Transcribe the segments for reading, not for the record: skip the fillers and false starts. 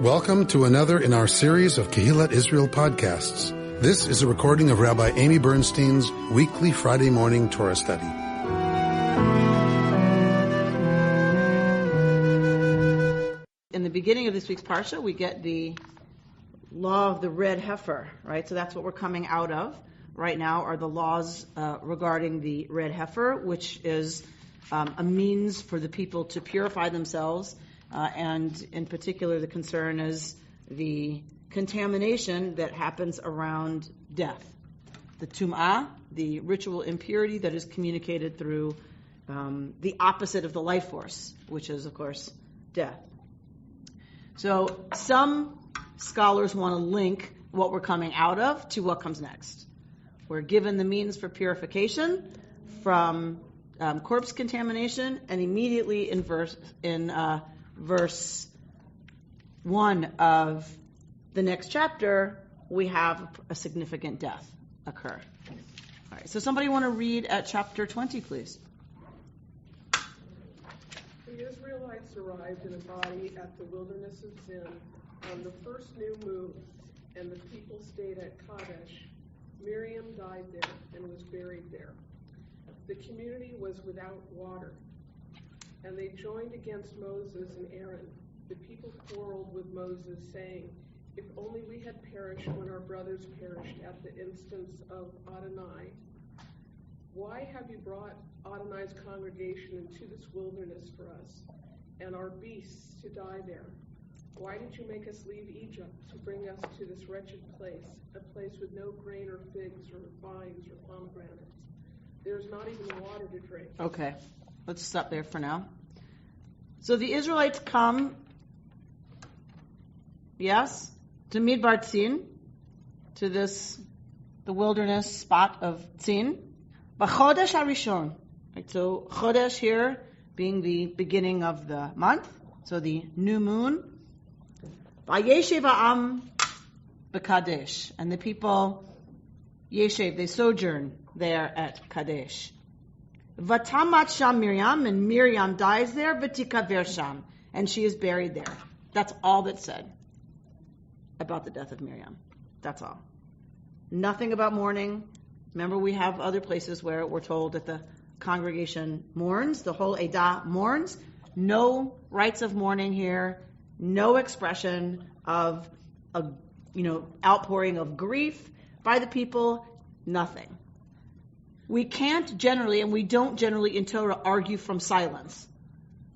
Welcome to another in our series of Kehillat Israel podcasts. This is a recording of Rabbi Amy Bernstein's weekly Friday morning Torah study. In the beginning of this week's parsha, we get the law of the red heifer, right? So that's what we're coming out of right now, are the laws regarding the red heifer, which is a means for the people to purify themselves. And in particular, the concern is the contamination that happens around death. The tum'ah, the ritual impurity that is communicated through the opposite of the life force, which is, of course, death. So some scholars want to link what we're coming out of to what comes next. We're given the means for purification from corpse contamination, and immediately in verse 1 of the next chapter, we have a significant death occur. All right, so somebody want to read at chapter 20, please? The Israelites arrived in a body at the wilderness of Zin on the first new moon, and the people stayed at Kadesh. Miriam died there and was buried there. The community was without water, and they joined against Moses and Aaron. The people quarreled with Moses, saying, "If only we had perished when our brothers perished at the instance of Adonai. Why have you brought Adonai's congregation into this wilderness for us, and our beasts to die there? Why did you make us leave Egypt to bring us to this wretched place, a place with no grain or figs or vines or pomegranates? There's not even water to drink." Okay, let's stop there for now. So the Israelites come, yes, to Midbar Tzin, to the wilderness spot of Tzin, B'chodesh HaRishon. Right, so Chodesh here being the beginning of the month, so the new moon. Vayeshev ha'am b'Kadesh, and the people Yeshev, they sojourn there at Kadesh. Vatamat sham Miriam, and Miriam dies there, v'tikaver sham, and she is buried there. That's all that's said about the death of Miriam. That's all. Nothing about mourning. Remember, we have other places where we're told that the congregation mourns, the whole Edah mourns. No rites of mourning here, no expression of outpouring of grief by the people, nothing. We can't generally, and we don't generally in Torah, argue from silence,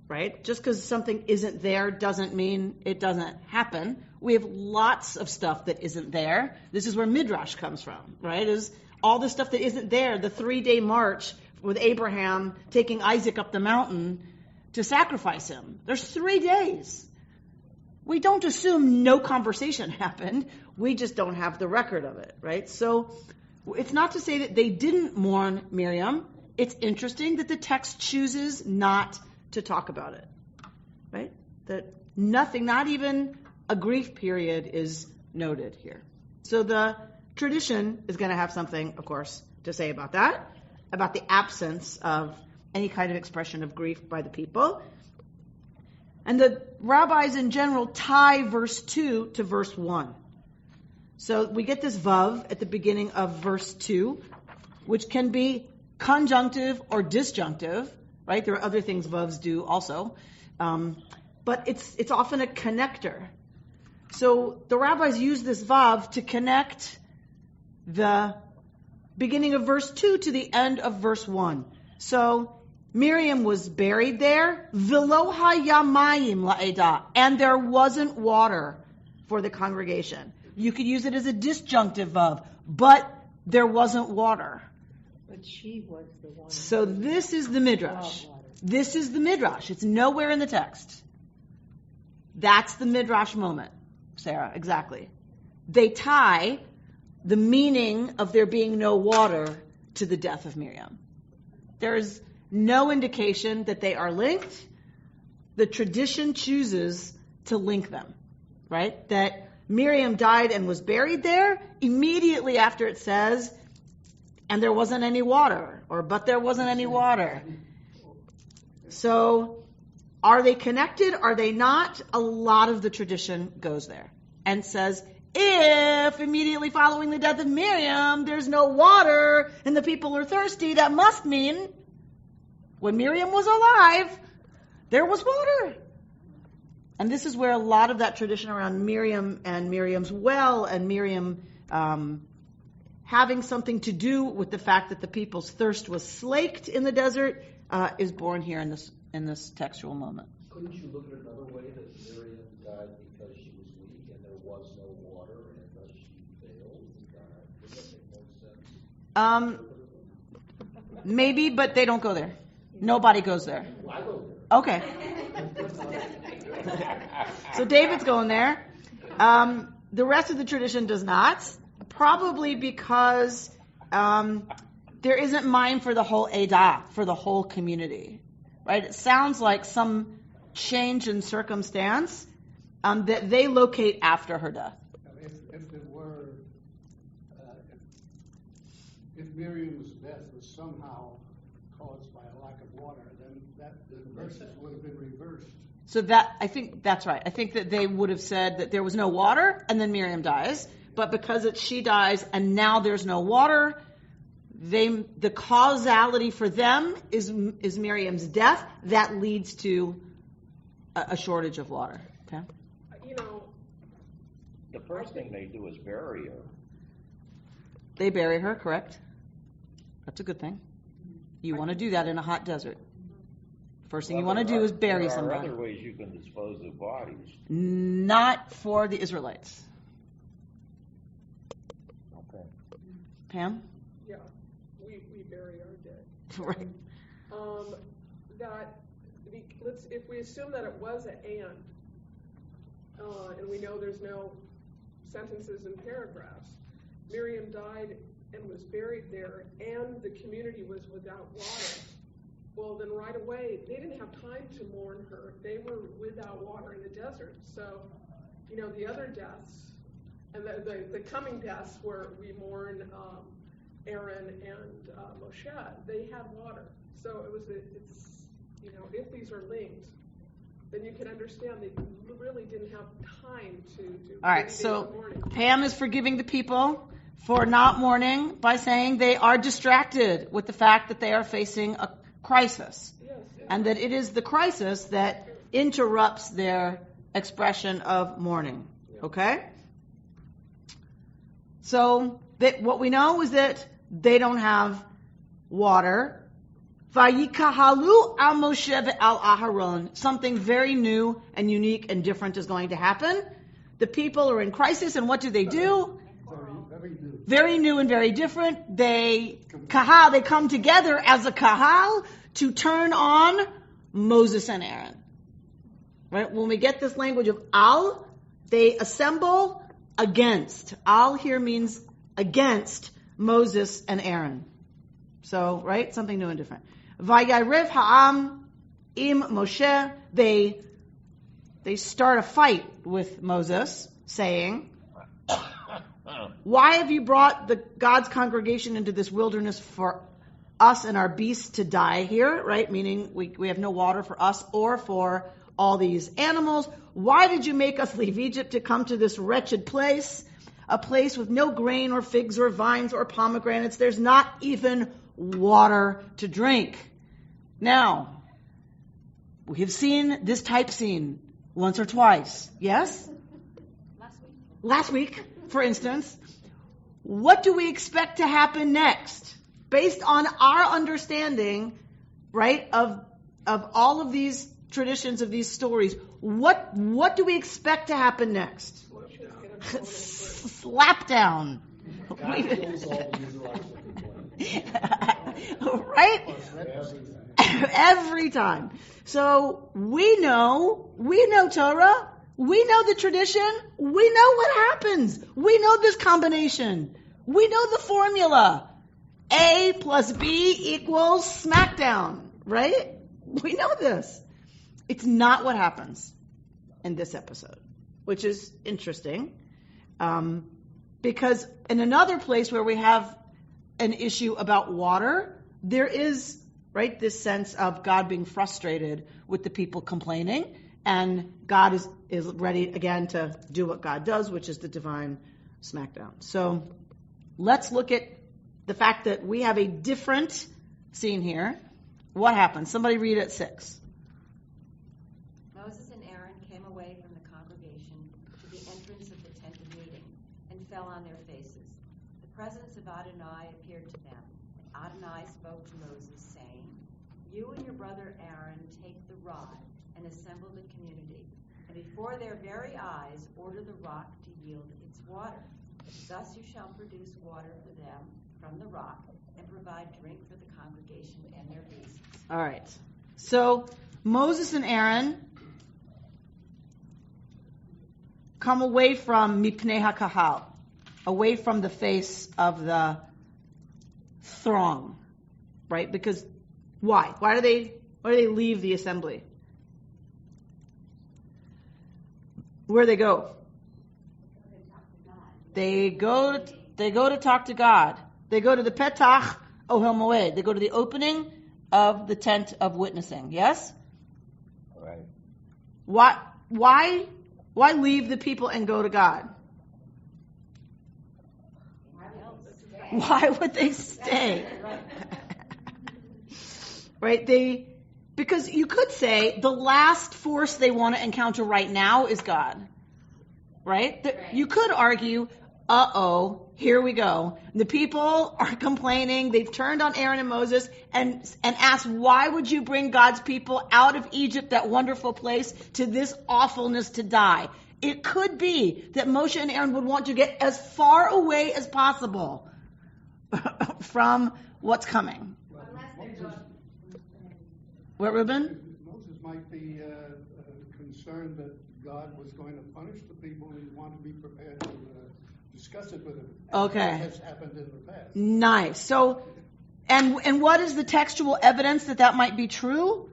right? Just because something isn't there doesn't mean it doesn't happen. We have lots of stuff that isn't there. This is where Midrash comes from, right? Is all the stuff that isn't there, the 3-day march with Abraham taking Isaac up the mountain to sacrifice him. There's 3 days. We don't assume no conversation happened. We just don't have the record of it, right? So it's not to say that they didn't mourn Miriam. It's interesting that the text chooses not to talk about it, right? That nothing, not even a grief period, is noted here. So the tradition is going to have something, of course, to say about that, about the absence of any kind of expression of grief by the people. And the rabbis in general tie verse 2 to verse 1. So we get this vav at the beginning of verse 2, which can be conjunctive or disjunctive, right? There are other things vavs do also. But it's often a connector. So the rabbis use this vav to connect the beginning of verse 2 to the end of verse 1. So Miriam was buried there, v'lo hayamayim la'edah, and there wasn't water for the congregation. You could use it as a disjunctive vav, but there wasn't water. But she was the one. So this is the Midrash. This is the Midrash. It's nowhere in the text. That's the Midrash moment, Sarah, exactly. They tie the meaning of there being no water to the death of Miriam. There is no indication that they are linked. The tradition chooses to link them, right? That Miriam died and was buried there immediately after it says, and there wasn't any water, or but there wasn't any water. So Are they connected? Are they not? A lot of the tradition goes there and says, if immediately following the death of Miriam, there's no water and the people are thirsty, that must mean when Miriam was alive, there was water. And this is where a lot of that tradition around Miriam and Miriam's well and Miriam having something to do with the fact that the people's thirst was slaked in the desert is born here in this textual moment. Couldn't you look at it another way, that Miriam died because she was weak and there was no water and thus she failed and died? Does that make more sense? Maybe, but they don't go there. Nobody goes there. Well, I go there. Okay. So David's going there. The rest of the tradition does not, probably because there isn't mine for the whole Edah, for the whole community. Right? It sounds like some change in circumstance that they locate after her death. If it were, if Miriam's death was somehow caused by a lack of water, then the verses would have been reversed. So that, I think that's right. I think that they would have said that there was no water and then Miriam dies, but because she dies and now there's no water, the causality for them is Miriam's death. That leads to a shortage of water. Okay. The first thing they do is bury her. They bury her, correct? That's a good thing. You want to do that in a hot desert. First thing you want to do is bury somebody. There are other ways you can dispose of bodies. Not for the Israelites. Okay. Pam? Yeah, we bury our dead. Right. If we assume that it was an and we know there's no sentences and paragraphs, Miriam died and was buried there, and the community was without water. Well, then right away, they didn't have time to mourn her. They were without water in the desert. So, the other deaths, and the coming deaths where we mourn Aaron and Moshe, they had water. So if these are linked, then you can understand they really didn't have time to all right, so Pam is forgiving the people for not mourning by saying they are distracted with the fact that they are facing a crisis. Yes. And that it is the crisis that interrupts their expression of mourning. Okay? So what we know is that they don't have water. Vayikahalu al Moshe ve'al Aharon. Something very new and unique and different is going to happen. The people are in crisis, and what do? Very new and very different. They come together as a kahal to turn on Moses and Aaron. Right? When we get this language of al, they assemble against. Al here means against Moses and Aaron. So, right? Something new and different. Vayarev ha'am im Moshe. They start a fight with Moses, saying, why have you brought God's congregation into this wilderness for us and our beasts to die here, right? Meaning we have no water for us or for all these animals. Why did you make us leave Egypt to come to this wretched place? A place with no grain or figs or vines or pomegranates. There's not even water to drink. Now, we have seen this type scene once or twice. Yes? Last week, for instance. What do we expect to happen next? Based on our understanding, right, of all of these traditions, of these stories, what do we expect to happen next? Slap down. Right? Every time. So we know Torah. We know the tradition. We know what happens. We know this combination. We know the formula. A plus B equals smackdown, right? We know this. It's not what happens in this episode, which is interesting. Because in another place where we have an issue about water, there is right? This sense of God being frustrated with the people complaining, and God is ready again to do what God does, which is the divine smackdown. So let's look at the fact that we have a different scene here. What happens? Somebody read at 6. Moses and Aaron came away from the congregation to the entrance of the tent of meeting and fell on their faces. The presence of Adonai appeared to them. And Adonai spoke to Moses, saying, "You and your brother Aaron take the rod and assemble the community, and before their very eyes order the rock to yield its water. Thus you shall produce water for them from the rock and provide drink for the congregation and their beasts." All right. So Moses and Aaron come away from mipnei hakahal, away from the face of the throng, right? Because why? Why do they leave the assembly? Where do they go? They go to talk to God. They go to the Petach Ohel Moed. They go to the opening of the tent of witnessing. Yes? Right. Why leave the people and go to God? Why would they stay? Right? Because you could say the last force they want to encounter right now is God. Right? You could argue, here we go. The people are complaining. They've turned on Aaron and Moses and asked, why would you bring God's people out of Egypt, that wonderful place, to this awfulness to die? It could be that Moshe and Aaron would want to get as far away as possible from what's coming. What, Reuben? Moses might be concerned that God was going to punish the people, and he wanted to be prepared to discuss it with him. Okay. As has happened in the past. Nice. So, and what is the textual evidence that might be true?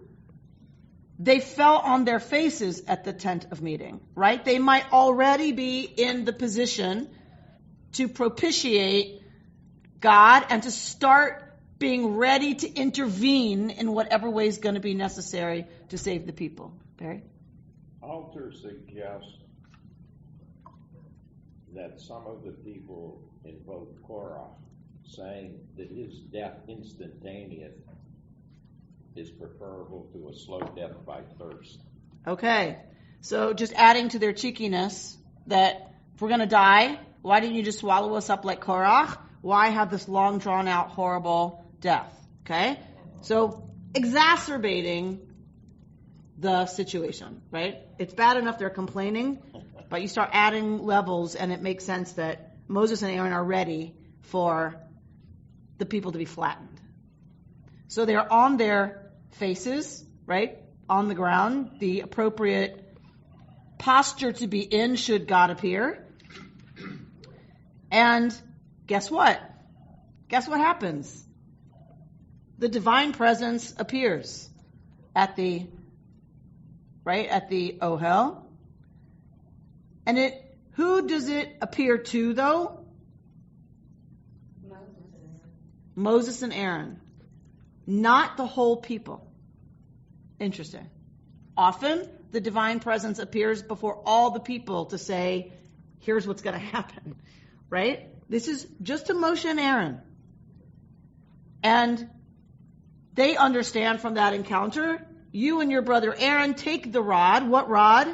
They fell on their faces at the tent of meeting, right? They might already be in the position to propitiate God and to start being ready to intervene in whatever way is going to be necessary to save the people. Barry? Alter suggests that some of the people invoked Korah, saying that his death instantaneous is preferable to a slow death by thirst. Okay. So just adding to their cheekiness that if we're going to die, why didn't you just swallow us up like Korah? Why have this long, drawn-out, horrible death? Okay? So exacerbating the situation, right? It's bad enough they're complaining, but you start adding levels, and it makes sense that Moses and Aaron are ready for the people to be flattened. So they're on their faces, right? On the ground, the appropriate posture to be in should God appear. And guess what? Guess what happens? The divine presence appears at the Ohel. And who does it appear to, though? Moses and Aaron. Not the whole people. Interesting. Often, the divine presence appears before all the people to say, here's what's going to happen. Right? This is just to Moshe and Aaron. And they understand from that encounter, you and your brother Aaron take the rod. What rod?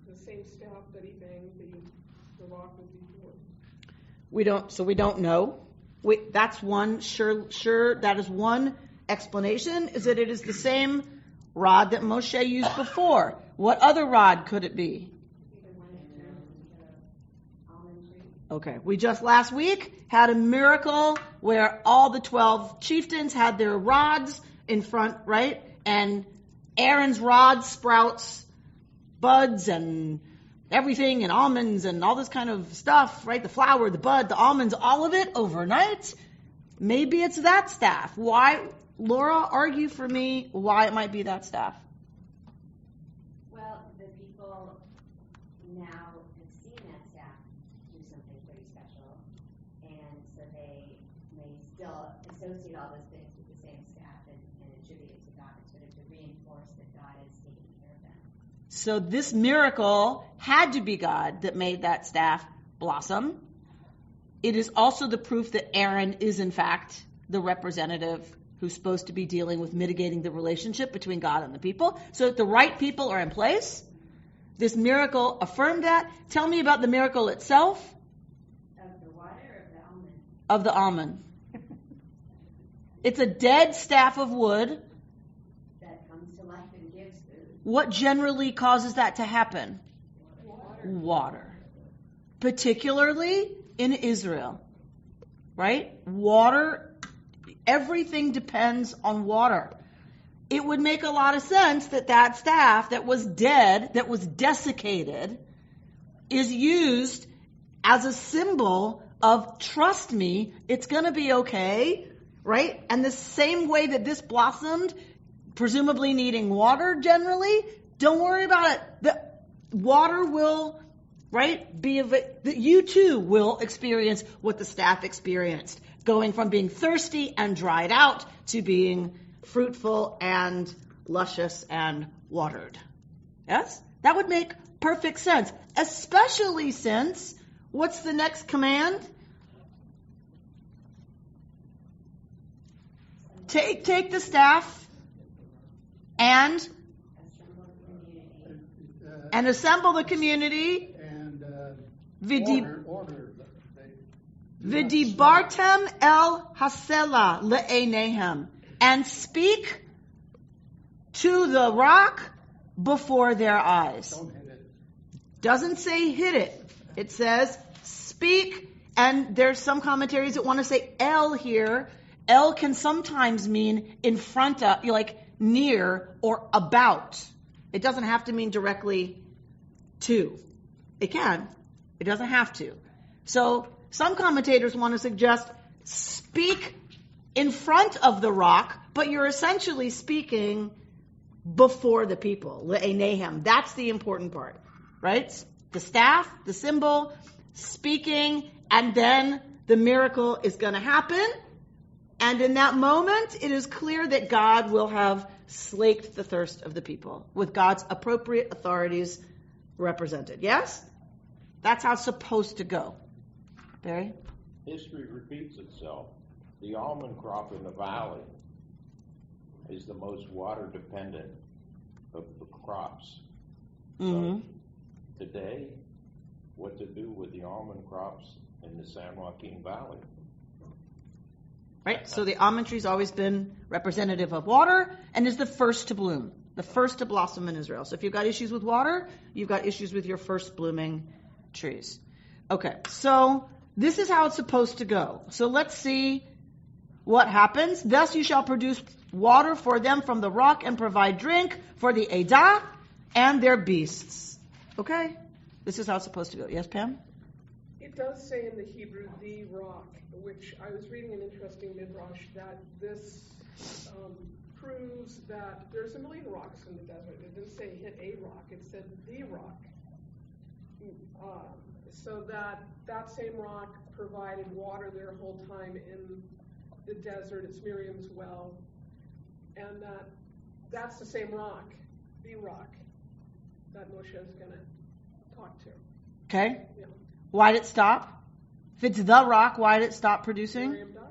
The same staff that he banged the rock with before. We don't know. That's one, sure, that is one explanation, is that it is the same rod that Moshe used before. What other rod could it be? Okay, we just last week had a miracle where all the 12 chieftains had their rods in front, right? And Aaron's rod sprouts buds and everything and almonds and all this kind of stuff, right? The flower, the bud, the almonds, all of it overnight. Maybe it's that staff. Why, Laura, argue for me why it might be that staff. Well, the people now have seen that staff do something pretty special, and so they may still associate all those things with the same staff and attribute it to God, sort of to reinforce that God is taking care of them. So this miracle had to be God that made that staff blossom. It is also the proof that Aaron is in fact the representative who's supposed to be dealing with mitigating the relationship between God and the people. So that the right people are in place. This miracle affirmed that. Tell me about the miracle itself. Of the water or of the almond? Of the almond. It's a dead staff of wood. That comes to life and gives food. What generally causes that to happen? Water. Particularly in Israel. Right? Water, everything depends on water. It would make a lot of sense that that staff that was dead, that was desiccated, is used as a symbol of trust me, it's going to be okay, right? And the same way that this blossomed, presumably needing water generally, don't worry about it. The water will, right, you too will experience what the staff experienced, going from being thirsty and dried out to being fruitful and luscious and watered. Yes? That would make perfect sense, especially since, what's the next command? Take the staff and assemble the community. And order. V'dibartem el hasela le'enehem. And speak to the rock before their eyes. Don't hit it. Doesn't say hit it. It says speak, and there's some commentaries that want to say el here. El can sometimes mean in front of, like near or about. It doesn't have to mean directly to. It can. It doesn't have to. So some commentators want to suggest speak in front of the rock, but you're essentially speaking before the people. Le'enehem. That's the important part, right? The staff, the symbol, speaking, and then the miracle is going to happen. And in that moment, it is clear that God will have slaked the thirst of the people with God's appropriate authorities represented. Yes? That's how it's supposed to go. Barry? History repeats itself. The almond crop in the valley is the most water dependent of the crops. Mm-hmm. So today, what to do with the almond crops in the San Joaquin Valley? Right? So the almond tree's always been representative of water and is the first to bloom, the first to blossom in Israel. So if you've got issues with water, you've got issues with your first blooming trees. Okay, so this is how it's supposed to go. So let's see what happens. Thus you shall produce water for them from the rock and provide drink for the Edah and their beasts. Okay? This is how it's supposed to go. Yes, Pam? It does say in the Hebrew, the rock, which I was reading an interesting midrash that this proves that there's a million rocks in the desert. It didn't say hit a rock. It said the rock. So that same rock provided water their whole time in the desert. It's Miriam's well. And that's the same rock, the rock, that Moshe is going to talk to. Okay. Yeah. Why did it stop? If it's the rock, why did it stop producing? Miriam died.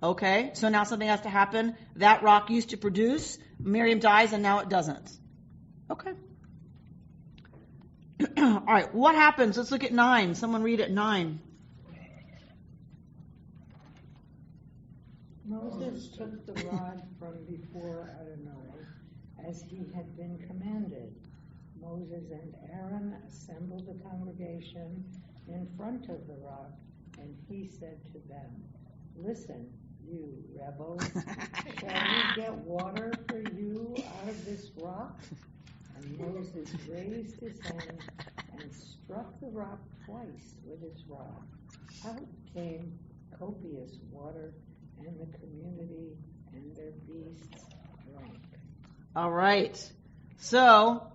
Okay, so now something has to happen. That rock used to produce. Miriam dies, and now it doesn't. Okay. All right, what happens? Let's look at 9. Someone read at 9. Moses took the rod from before Adonai, as he had been commanded. Moses and Aaron assembled the congregation in front of the rock, and he said to them, "Listen, you rebels, shall we get water for you out of this rock?" And Moses raised his hand and struck the rock twice with his rod. Out came copious water, and the community and their beasts drank. All right. So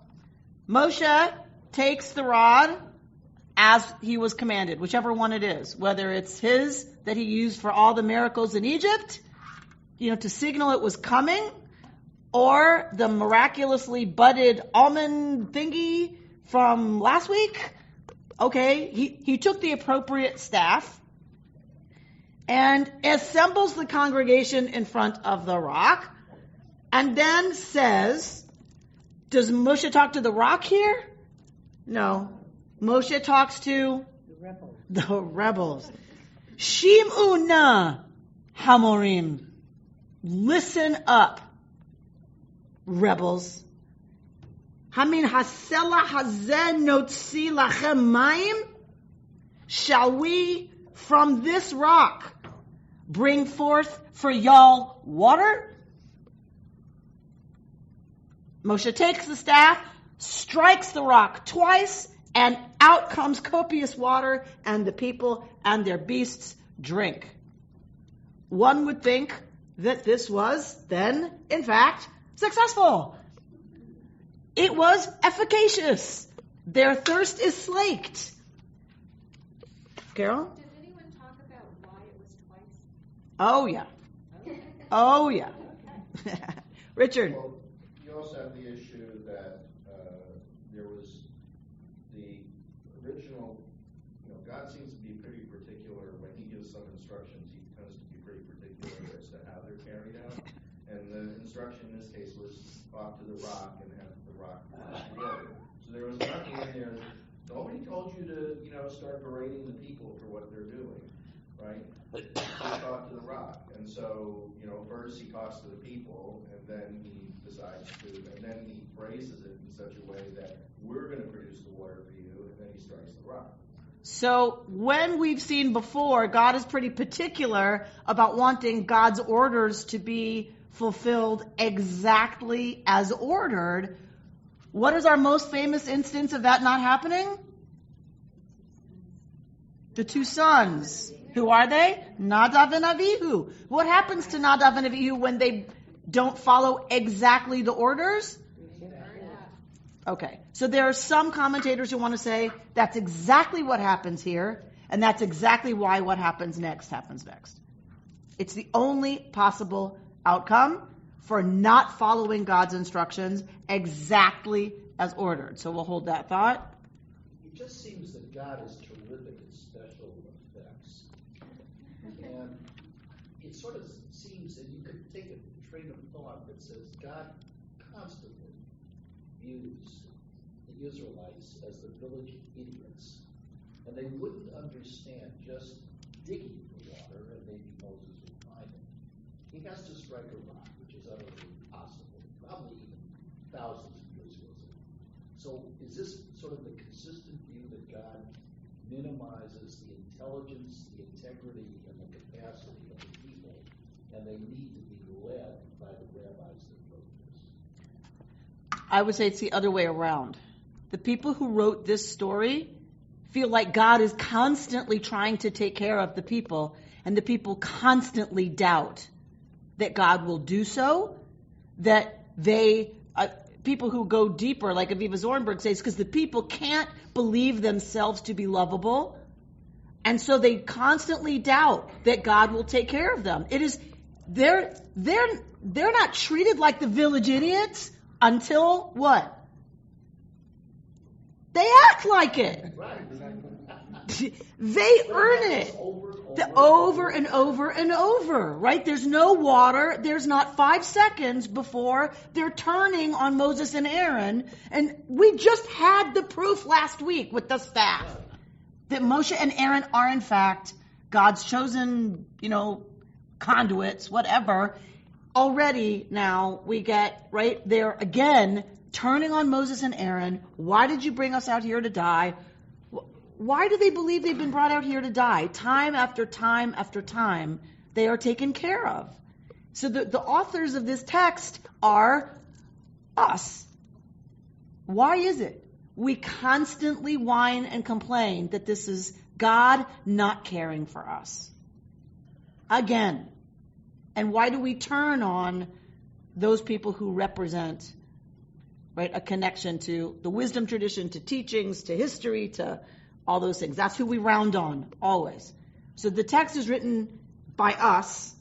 Moshe takes the rod as he was commanded, whichever one it is, whether it's his that he used for all the miracles in Egypt, to signal it was coming, or the miraculously budded almond thingy from last week. Okay, he took the appropriate staff and assembles the congregation in front of the rock, and then says, does Moshe talk to the rock here? No. Moshe talks to the rebels. Shim'u na hamorim. Listen up, rebels. Hamin hasela hazeh notzi lachem mayim. Shall we from this rock bring forth for y'all water? Moshe takes the staff, strikes the rock twice, and out comes copious water, and the people and their beasts drink. One would think that this was then, in fact, successful. It was efficacious. Their thirst is slaked. Carol? Did anyone talk about why it was twice? Oh, yeah. Oh, yeah. Richard? Well, you also have the issue that there was the original, God seems to be pretty particular when he gives some instructions. He tends to be pretty particular as to how they're carried out. And the instruction in this case was talk to the rock and have the rock water. So there was nothing in there. Nobody told you to, start berating the people for what they're doing, right? Just talk to the rock. And so, first he talks to the people, and then he decides to, and then he phrases it in such a way that we're going to produce the water for you, and then he strikes the rock. So when we've seen before, God is pretty particular about wanting God's orders to be fulfilled exactly as ordered. What is our most famous instance of that not happening? The two sons. Who are they? Nadav and Avihu. What happens to Nadav and Avihu when they don't follow exactly the orders? Okay. So there are some commentators who want to say that's exactly what happens here, and that's exactly why what happens next. It's the only possible outcome for not following God's instructions exactly as ordered. So we'll hold that thought. It just seems that God is terrific at special effects. And it sort of seems that you could take a train of thought that says God constantly views the Israelites as the village idiots. And they wouldn't understand just digging for water, and maybe Moses would find it. He has to strike a rock, which is utterly impossible, probably even thousands of years was it. So is this sort of the consistent view that God minimizes the intelligence, the integrity, and the capacity of the people, and they need to be led by the rabbis that wrote this? I would say it's the other way around. The people who wrote this story feel like God is constantly trying to take care of the people, and the people constantly doubt that God will do so, that people who go deeper, like Aviva Zornberg says, because the people can't believe themselves to be lovable, and so they constantly doubt that God will take care of them. It is they're not treated like the village idiots until what? They act like it. They earn it. Over and over and over, right? There's no water. There's not 5 seconds before they're turning on Moses and Aaron. And we just had the proof last week with the staff that Moshe and Aaron are in fact God's chosen, conduits, whatever. Already now we get, right, they're again turning on Moses and Aaron. Why did you bring us out here to die? Why do they believe they've been brought out here to die? Time after time after time, they are taken care of. So the authors of this text are us. Why is it we constantly whine and complain that this is God not caring for us? Again. And why do we turn on those people who represent, right, a connection to the wisdom tradition, to teachings, to history, to all those things? That's who we round on, always. So the text is written by us.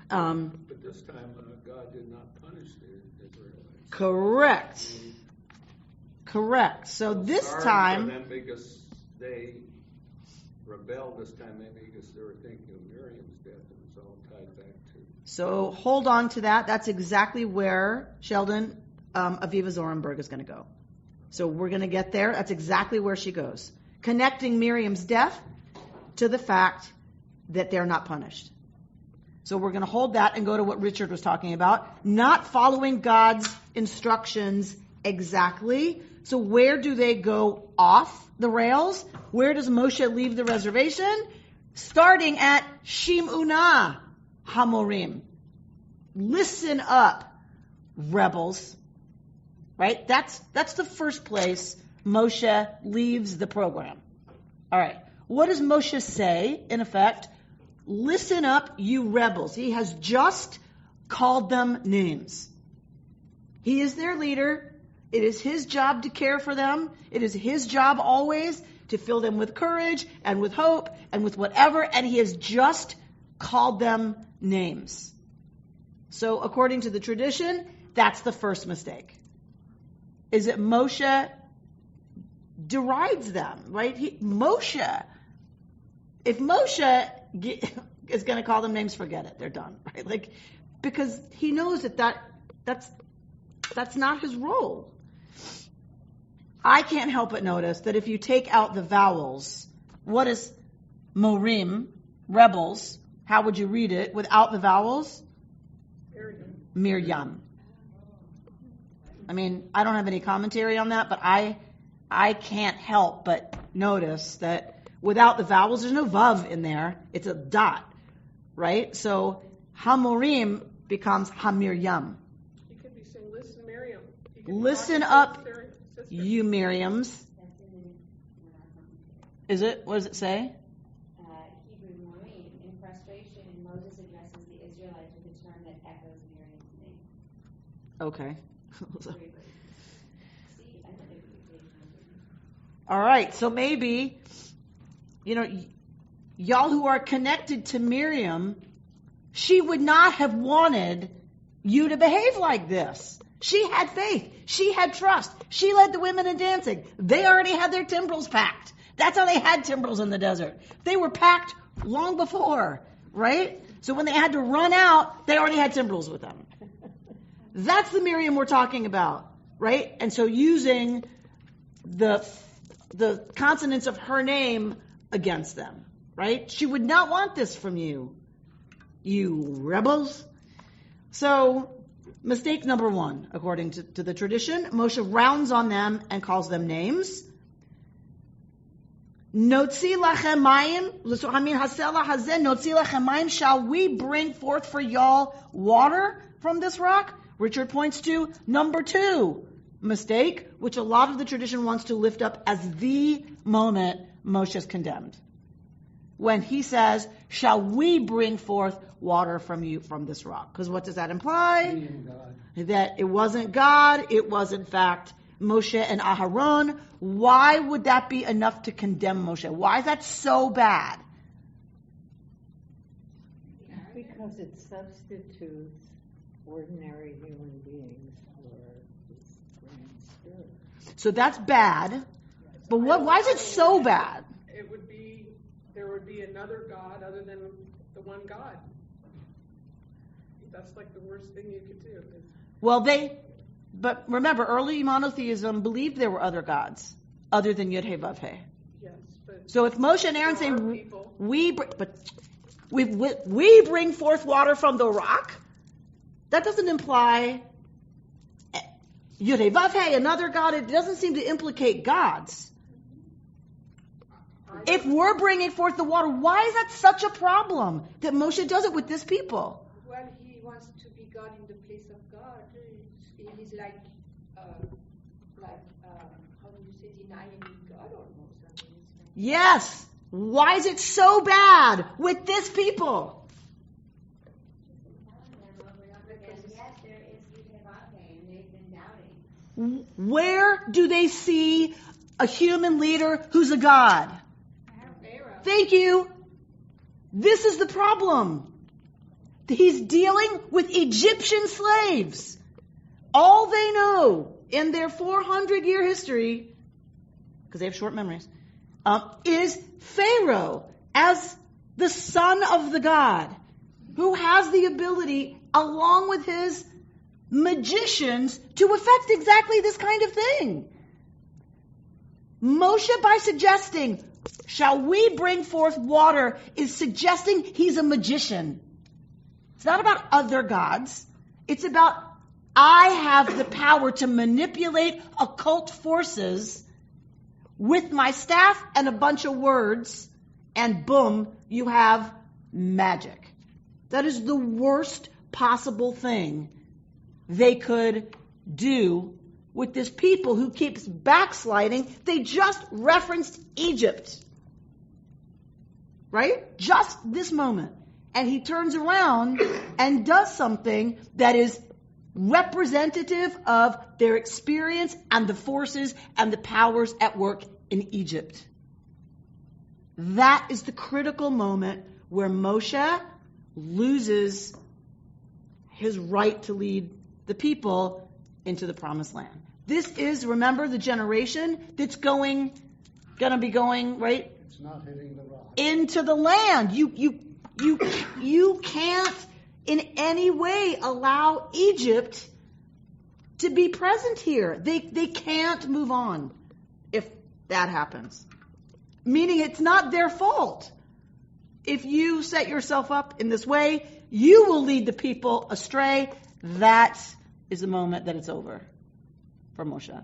But this time, God did not punish the Israelites. Correct. So this Sorry time, for them because they rebelled this time, maybe because they were thinking of Miriam's death, and it's all tied back to. so hold on to that. That's exactly where Sheldon Aviva Zorenberg is going to go. So we're going to get there. That's exactly where she goes. Connecting Miriam's death to the fact that they're not punished. So we're going to hold that and go to what Richard was talking about. Not following God's instructions exactly. So where do they go off the rails? Where does Moshe leave the reservation? Starting at Shim'una Hamorim. Listen up, rebels. Right? That's the first place Moshe leaves the program. All right. What does Moshe say, in effect? Listen up, you rebels. He has just called them names. He is their leader. It is his job to care for them. It is his job always to fill them with courage and with hope and with whatever. And he has just called them names. So according to the tradition, that's the first mistake. Is that Moshe derides them, right? If Moshe is going to call them names, forget it. They're done, right? Like, because he knows that's not his role. I can't help but notice that if you take out the vowels, what is Morim, rebels? How would you read it without the vowels? Miriam. I mean, I don't have any commentary on that, but I can't help but notice that without the vowels, there's no vav in there. It's a dot, right? So Hamorim becomes Hamiryam. You could be saying, listen, Miriam. Listen up, you Miriams. Is it? What does it say? Hebrew Maureen. In frustration, Moses addresses the Israelites with a term that echoes Miriam's name. Okay. All right, so maybe, y'all who are connected to Miriam, she would not have wanted you to behave like this. She had faith. She had trust. She led the women in dancing. They already had their timbrels packed. That's how they had timbrels in the desert. They were packed long before, right? So when they had to run out, they already had timbrels with them. That's the Miriam we're talking about, right? And so using the consonants of her name against them, right? She would not want this from you, you rebels. So mistake number one, according to the tradition, Moshe rounds on them and calls them names. Notzi lachem mayim, shall we bring forth for y'all water from this rock? Richard points to number two mistake, which a lot of the tradition wants to lift up as the moment Moshe is condemned. When he says, shall we bring forth water from you from this rock? Because what does that imply? That it wasn't God, it was in fact Moshe and Aharon. Why would that be enough to condemn Moshe? Why is that so bad? Because it substitutes ordinary human beings for this grand spirit. So that's bad. But why is it so bad? There would be another God other than the one God. That's like the worst thing you could do. But remember, early monotheism believed there were other gods other than Yud He Vav He. Yes, but so if Moshe and Aaron say we bring forth water from the rock, that doesn't imply Yud He Vav He, another god. It doesn't seem to implicate gods. If we're bringing forth the water, why is that such a problem that Moshe does it with this people? Well, he wants to be God in the place of God. He's like how do you say, denying God almost. Yes. Why is it so bad with this people? Where do they see a human leader who's a god? Thank you. This is the problem. He's dealing with Egyptian slaves. All they know in their 400-year history, because they have short memories, is Pharaoh as the son of the God, who has the ability, along with his magicians, to effect exactly this kind of thing. Moshe, by suggesting, shall we bring forth water, is suggesting he's a magician. It's not about other gods. It's about, I have the power to manipulate occult forces with my staff and a bunch of words, and boom, you have magic. That is the worst possible thing they could do with this people who keeps backsliding. They just referenced Egypt. Right? Just this moment. And he turns around and does something that is representative of their experience and the forces and the powers at work in Egypt. That is the critical moment where Moshe loses his right to lead the people into the promised land. This is, remember, the generation that's gonna be going, right? It's not hitting the rock. Into the land. You can't in any way allow Egypt to be present here. They can't move on if that happens. Meaning it's not their fault. If you set yourself up in this way, you will lead the people astray. That is the moment that it's over for Moshe. How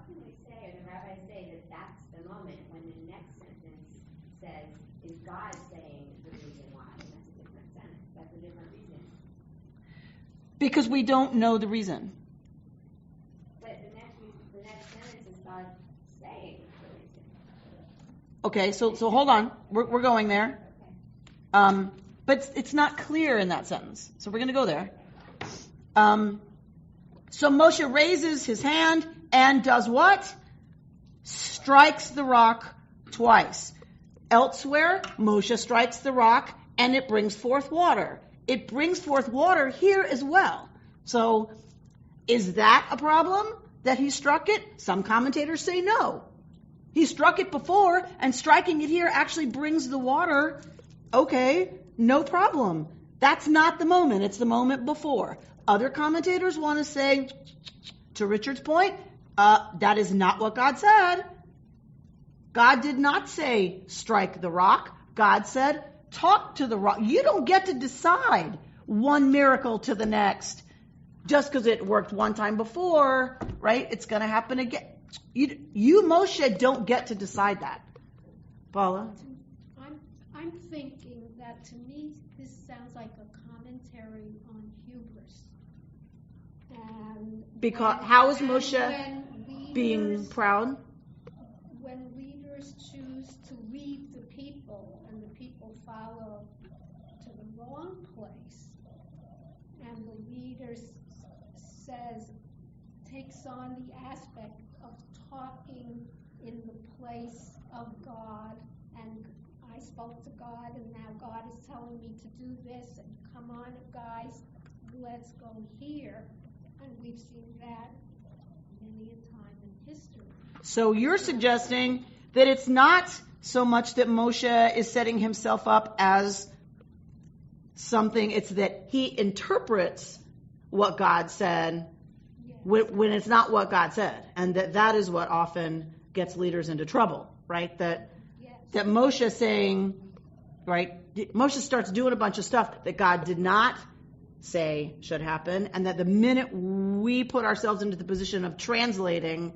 can we say, or the rabbis say, that that's the moment when the next sentence says, is God saying the reason why? And that's a different sentence. That's a different reason. Because we don't know the reason. But the next sentence is God saying the reason. Okay, so hold on. We're going there. But it's not clear in that sentence. So we're going to go there. So Moshe raises his hand and does what? Strikes the rock twice. Elsewhere, Moshe strikes the rock and it brings forth water. It brings forth water here as well. So is that a problem that he struck it? Some commentators say no. He struck it before, and striking it here actually brings the water. Okay, no problem. That's not the moment. It's the moment before. Other commentators want to say, to Richard's point, that is not what God said. God did not say, strike the rock. God said, talk to the rock. You don't get to decide one miracle to the next. Just because it worked one time before, right? It's going to happen again. You, Moshe, don't get to decide that. Paula? I'm thinking that, to me, this sounds like a commentary on hubris. And how is Moshe being proud? When leaders choose to lead the people and the people follow to the wrong place, and the leader takes on the aspect of talking in the place of God, and I spoke to God, and now God is telling me to do this, and come on, guys, let's go here. And we've seen that many a time in history. So you're suggesting that it's not so much that Moshe is setting himself up as something, it's that he interprets what God said when it's not what God said. And that is what often gets leaders into trouble, right? That Moshe saying, right, Moshe starts doing a bunch of stuff that God did not say should happen, and that the minute we put ourselves into the position of translating,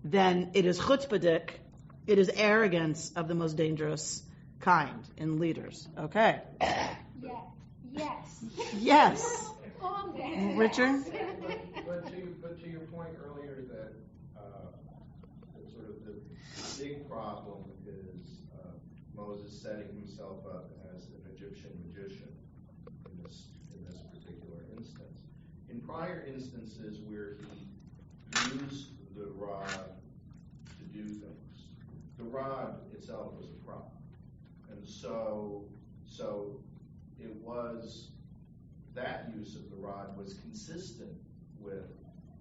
then it is chutzpahdik, it is arrogance of the most dangerous kind in leaders. Okay. Yes. Richard? But to your point earlier that sort of the big problem is Moses setting himself up as an Egyptian magician in this particular instance. In prior instances where he used the rod to do things, the rod itself was a prop. And so that use of the rod was consistent with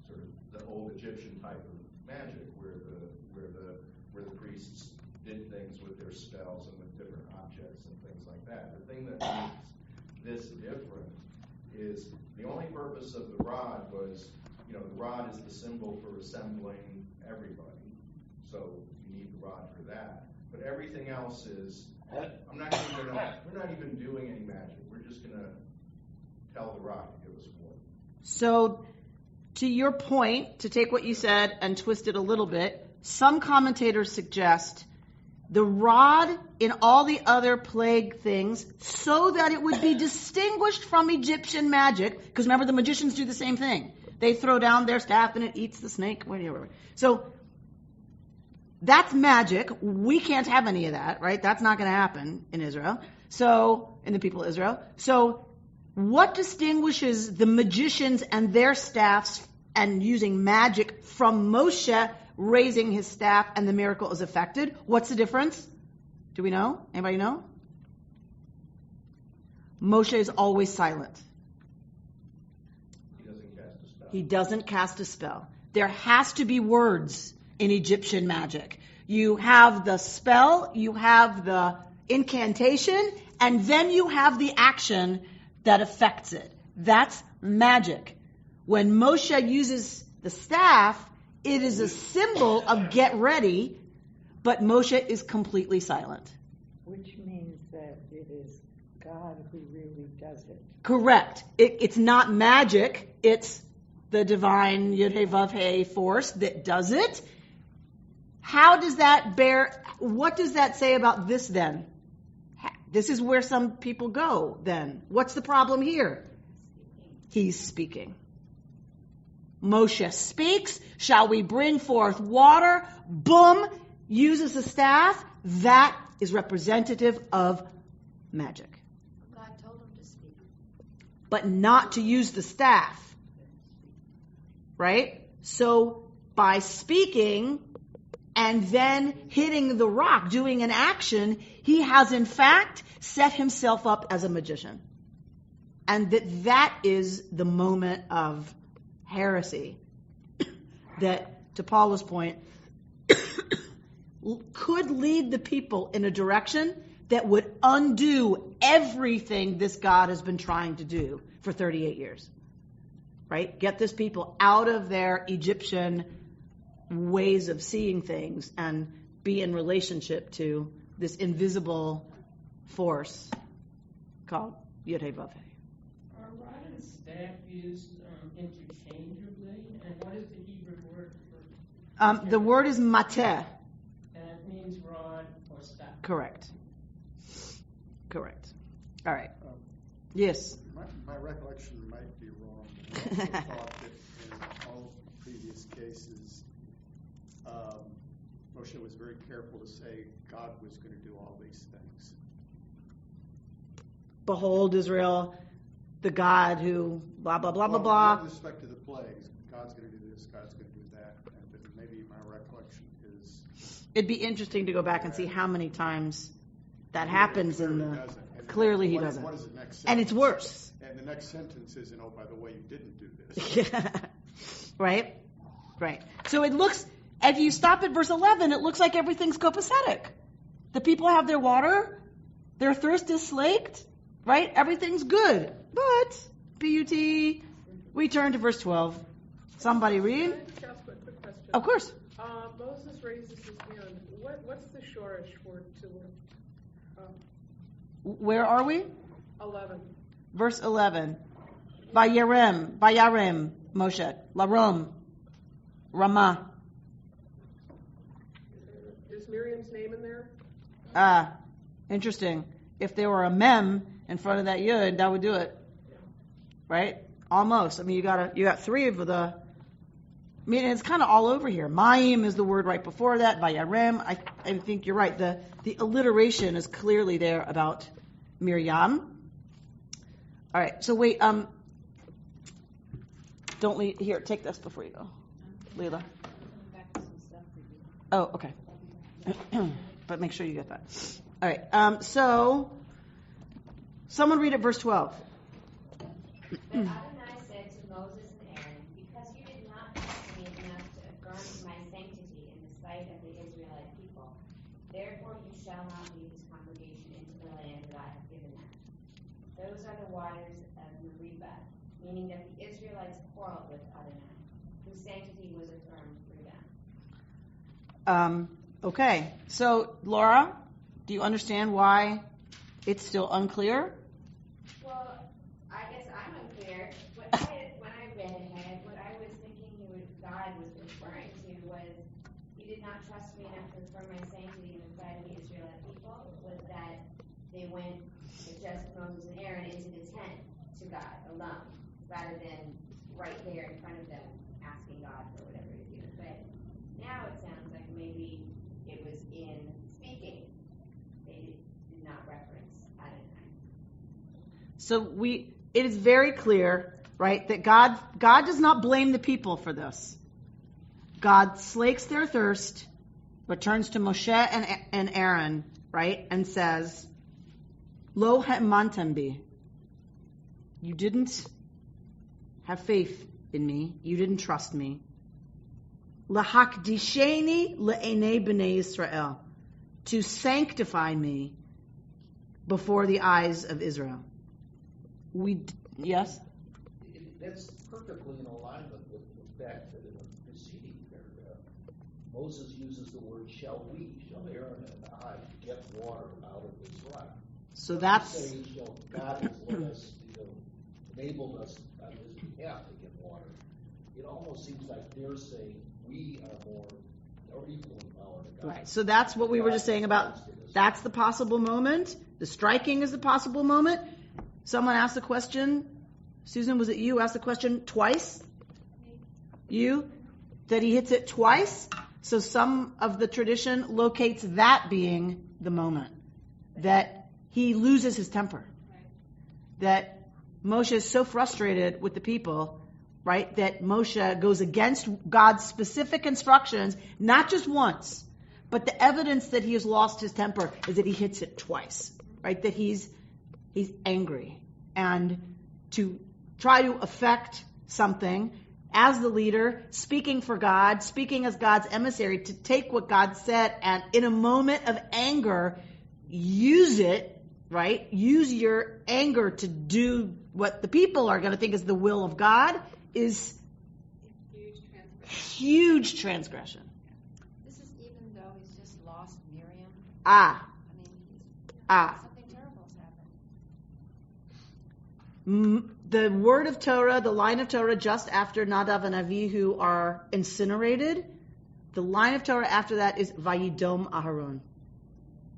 sort of the old Egyptian type of magic, where the priests did things with their spells and with different objects and things like that. The thing that makes this different is the only purpose of the rod was, the rod is the symbol for assembling everybody, so you need the rod for that. But everything else is, we're not even doing any magic. We're just going to tell the rod to give us water. So, to your point, to take what you said and twist it a little bit, some commentators suggest the rod in all the other plague things so that it would be distinguished from Egyptian magic, because remember, the magicians do the same thing. They throw down their staff and it eats the snake, whatever. So that's magic. We can't have any of that, right? That's not going to happen in Israel. So, in the people of Israel. So, what distinguishes the magicians and their staffs and using magic from Moshe raising his staff and the miracle is affected? What's the difference? Do we know? Anybody know? Moshe is always silent. He doesn't cast a spell. There has to be words in Egyptian magic. You have the spell, you have the incantation, and then you have the action that affects it. That's magic. When Moshe uses the staff, it is a symbol of get ready, but Moshe is completely silent. Which means that it is God who really does it. Correct. It's not magic, it's the divine Yud-Heh-Vav-Heh force that does it. How does that what does that say about this then? This is where some people go then. What's the problem here? He's speaking. Moshe speaks. Shall we bring forth water? Boom. Uses a staff. That is representative of magic. God told him to speak. But not to use the staff. Right? So by speaking and then hitting the rock, doing an action, he has in fact set himself up as a magician. And that is the moment of heresy that, to Paula's point, could lead the people in a direction that would undo everything this God has been trying to do for 38 years. Right? Get this people out of their Egyptian ways of seeing things and be in relationship to this invisible force called Yud-Heh-Vav-Heh. Are rod and staff used interchangeably? And what is the Hebrew word for? The word is mateh. And it means rod or staff. Correct. All right. Yes. My recollection might be wrong. I also thought that in all previous cases, Moshe was very careful to say God was going to do all these things. Behold, Israel, the God who blah, blah, blah, blah, blah. With respect to the plagues, God's going to do this, God's going to do that. But maybe my recollection is... It'd be interesting to go back and see how many times that happens in the... Clearly he doesn't. What is the next sentence? And it's worse. And the next sentence isn't, oh, by the way, you didn't do this. Right. So it looks, if you stop at verse 11, it looks like everything's copacetic. The people have their water, their thirst is slaked, right? Everything's good. But, P-U-T, we turn to verse 12. Somebody read? Can I just ask a quick question? Of course. Moses raises his hand. What's the shorish for to lift? Where are we? 11. Verse 11. Vayarem, Moshe. Larom, Ramah. Is Miriam's name in there? Interesting. If there were a mem in front of that yud, that would do it. Right? Almost. I mean, you got three of the... I mean, it's kind of all over here. Mayim is the word right before that. Vayarem. I think you're right. The alliteration is clearly there about Miriam. All right. So wait. Don't leave. Here, take this before you go, Leila. Oh, okay. But make sure you get that. All right. So Someone read it, verse 12. But Adonai said to Moses and Aaron, because you did not trust me enough to affirm my sanctity in the sight of the Israelite people, therefore you shall not lead this congregation into the land that I have given them. Those are the waters of Meribah, meaning that the Israelites quarreled with Adonai, whose sanctity was affirmed through them. Okay, so Laura, do you understand why it's still unclear? Well, I guess I'm unclear. When I read ahead, what I was thinking God was referring to was, he did not trust me enough to affirm my sanctity in the sight of the Israelite people, was that they went with just Moses and Aaron into the tent to God alone, rather than right there in front of them asking God for whatever to do. But now it sounds like maybe it was in speaking. They did not reference Adonai. So it is very clear, right, that God does not blame the people for this. God slakes their thirst, but turns to Moshe and Aaron, right, and says, Lo ha'emanתם bi. You didn't have faith in me. You didn't trust me. Lahakdisheni le'enei b'nei Yisrael. To sanctify me before the eyes of Israel. Yes? That's perfectly in alignment with the fact that in the preceding paragraph, Moses uses the word shall Aaron and I get water out of this rock. So that's... Saying, God has let us, enabled us on his behalf to get water. It almost seems like they're saying we are more or equal in power to God. Right. So that's what we were just saying about, that's the possible moment. The striking is the possible moment. Someone asked the question, Susan, was it you asked the question twice? You? That he hits it twice? So some of the tradition locates that being the moment. That he loses his temper. That Moshe is so frustrated with the people, right, that Moshe goes against God's specific instructions, not just once, but the evidence that he has lost his temper is that he hits it twice, right, that he's angry. And to try to affect something as the leader, speaking for God, speaking as God's emissary, to take what God said and in a moment of anger, use it, right? Use your anger to do what the people are going to think is the will of God is huge transgression. This is even though he's just lost Miriam. Something terrible has happened. The word of Torah, the line of Torah just after Nadav and Avihu are incinerated, the line of Torah after that is Vayidom Aharon.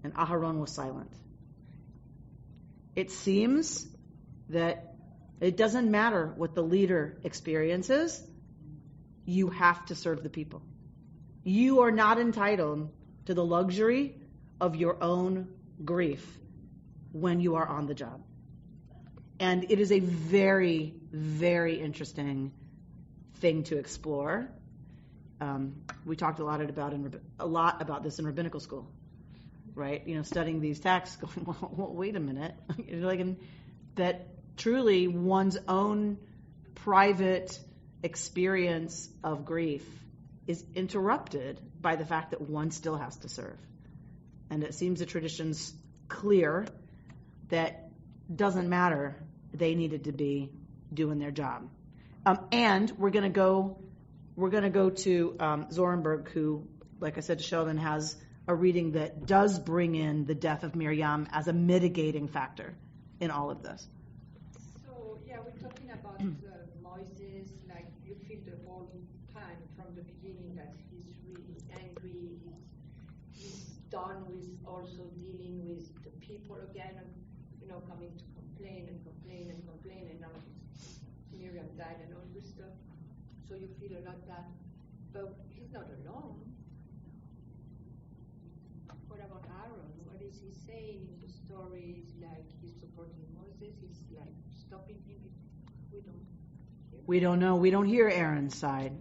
And Aharon was silent. It seems that it doesn't matter what the leader experiences, you have to serve the people. You are not entitled to the luxury of your own grief when you are on the job. And it is a very, very interesting thing to explore. We talked a lot about this in rabbinical school, right? Studying these texts, going, well, wait a minute, that truly one's own private experience of grief is interrupted by the fact that one still has to serve. And it seems the tradition's clear that doesn't matter, they needed to be doing their job. And we're going to go to Zorenberg, who, like I said to Sheldon, has a reading that does bring in the death of Miriam as a mitigating factor in all of this. So, we're talking about Moses, like you feel the whole time from the beginning that he's really angry, he's done with also dealing with the people again, coming to complain, and now Miriam died and all this stuff. So you feel a lot that, but he's not alone. What about Aaron? What is he saying in the stories? Like he's supporting Moses, he's like stopping him. We don't know. We don't hear Aaron's side.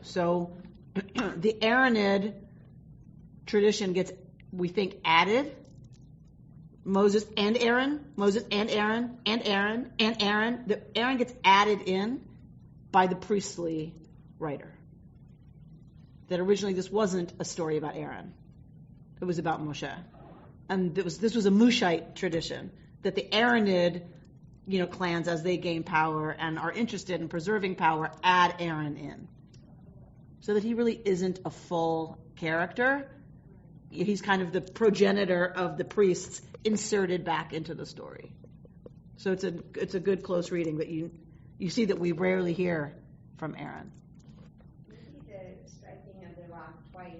So the Aaronid tradition gets, we think, added Moses and Aaron, Moses and Aaron, and Aaron, and Aaron. Aaron gets added in by the priestly writer. That originally this wasn't a story about Aaron. It was about Moshe. And this was a Mushite tradition, that the Aaronid, clans, as they gain power and are interested in preserving power, add Aaron in. So that he really isn't a full character. He's kind of the progenitor of the priests inserted back into the story. So it's a good close reading that you see that we rarely hear from Aaron. Maybe the striking of the rock twice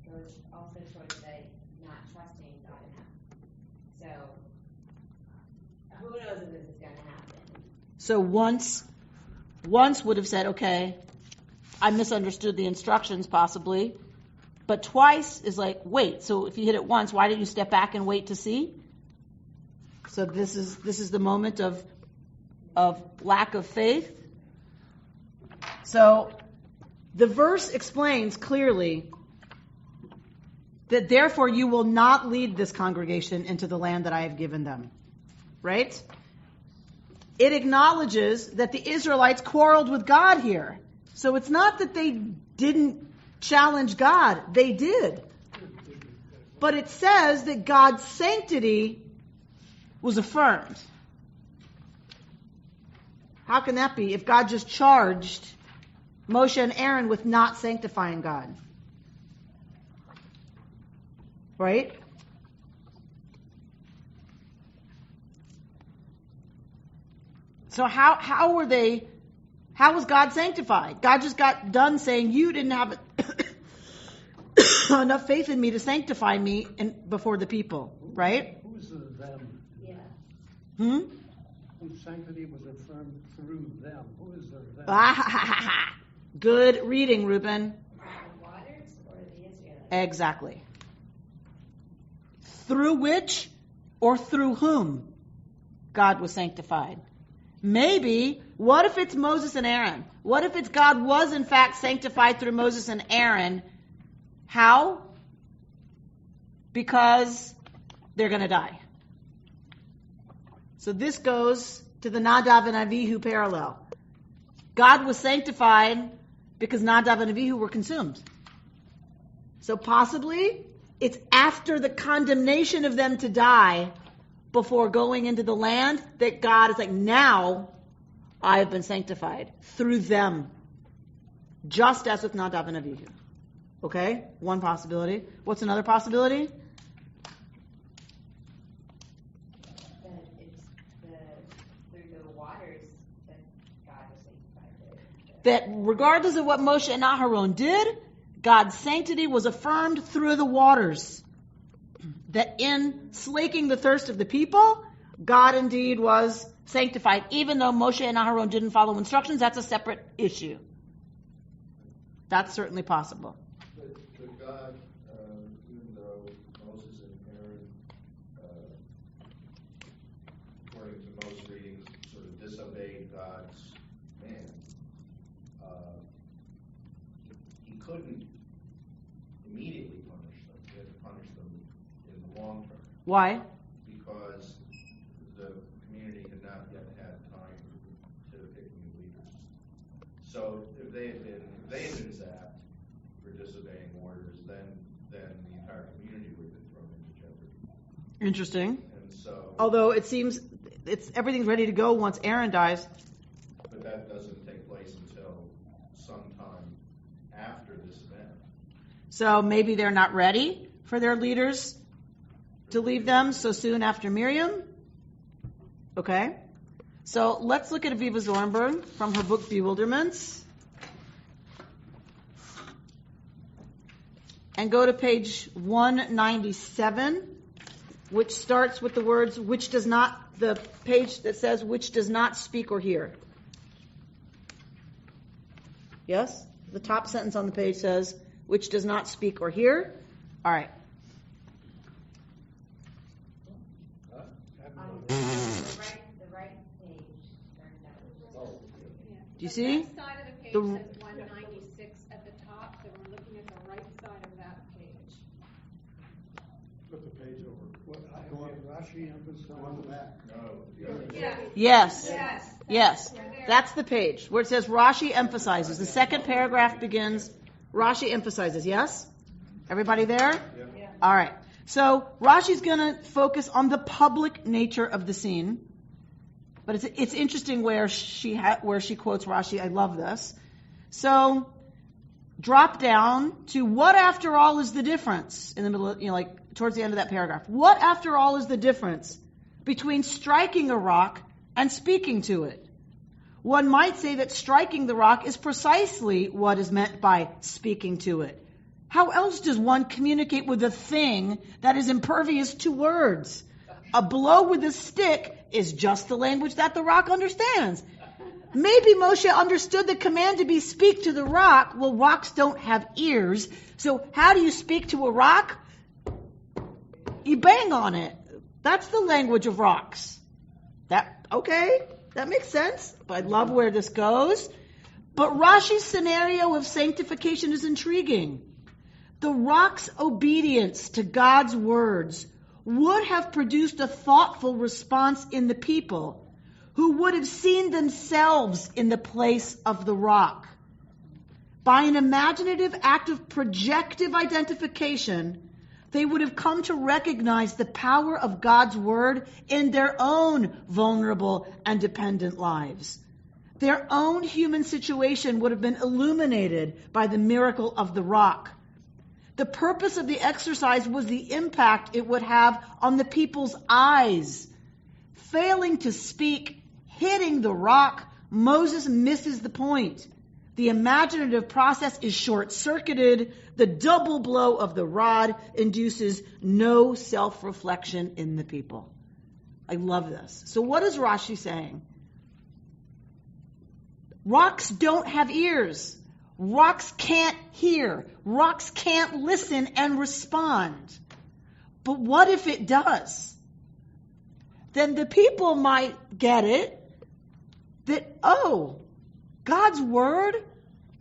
goes also towards the not trusting God enough. So who knows if this is going to happen? So once would have said, okay, I misunderstood the instructions possibly. But twice is like, wait, so if you hit it once, why didn't you step back and wait to see? So this is the moment of lack of faith. So the verse explains clearly that therefore you will not lead this congregation into the land that I have given them. Right? It acknowledges that the Israelites quarreled with God here. So it's not that they didn't challenge God. They did. But it says that God's sanctity was affirmed. How can that be if God just charged Moshe and Aaron with not sanctifying God? Right? So how was God sanctified? God just got done saying, you didn't have enough faith in me to sanctify me before the people, right? Who's the them? Yeah. Whose sanctity was affirmed through them? Who is the them? Good reading, Reuben. The waters or the Israelites? Exactly. Through which or through whom God was sanctified? Maybe, what if it's Moses and Aaron? What if it's God was in fact sanctified through Moses and Aaron? How? Because they're going to die. So this goes to the Nadav and Avihu parallel. God was sanctified because Nadav and Avihu were consumed. So possibly it's after the condemnation of them to die before going into the land that God is like, now I have been sanctified through them. Just as with Nadav and Avihu. Okay? One possibility. What's another possibility? That it's through the waters that God was sanctified. That regardless of what Moshe and Aharon did, God's sanctity was affirmed through the waters. That in slaking the thirst of the people, God indeed was sanctified. Even though Moshe and Aharon didn't follow instructions, that's a separate issue. That's certainly possible. But God, even though Moses and Aaron, according to most readings, sort of disobeyed God's command, he couldn't immediately punish them. He had to punish them in the long term. Why? Because the community had not yet had time to pick new leaders. So if they had been zapped for disobeying orders, then the entire community would have been thrown into jeopardy. Interesting. And so, although it seems everything's ready to go once Aaron dies. But that doesn't take place until sometime after this event. So maybe they're not ready for their leaders to leave them so soon after Miriam. Okay. So let's look at Aviva Zornberg from her book Bewilderments. And go to page 197, which starts with the words, the page that says, which does not speak or hear. Yes? The top sentence on the page says, which does not speak or hear. All right. The right page. Do you see? The left side of the page says 196 at the top, so we're looking at the right side of that page. Flip the page over. Go up Rashi emphasized on the back. Yes. Yes. That's the page where it says Rashi emphasizes. The second paragraph begins, Rashi emphasizes. Yes? Everybody there? Yeah. All right. So Rashi's going to focus on the public nature of the scene. But it's interesting where she quotes Rashi. I love this. So drop down to what after all is the difference in the middle of, like towards the end of that paragraph. What after all is the difference between striking a rock and speaking to it? One might say that striking the rock is precisely what is meant by speaking to it. How else does one communicate with a thing that is impervious to words? A blow with a stick is just the language that the rock understands. Maybe Moshe understood the command to be speak to the rock. Well, rocks don't have ears. So how do you speak to a rock? You bang on it. That's the language of rocks. That makes sense. But I love where this goes. But Rashi's scenario of sanctification is intriguing. The rock's obedience to God's words would have produced a thoughtful response in the people who would have seen themselves in the place of the rock. By an imaginative act of projective identification, they would have come to recognize the power of God's word in their own vulnerable and dependent lives. Their own human situation would have been illuminated by the miracle of the rock. The purpose of the exercise was the impact it would have on the people's eyes. Failing to speak, hitting the rock, Moses misses the point. The imaginative process is short-circuited. The double blow of the rod induces no self-reflection in the people. I love this. So what is Rashi saying? Rocks don't have ears. Rocks can't hear. Rocks can't listen and respond. But what if it does? Then the people might get it that, God's word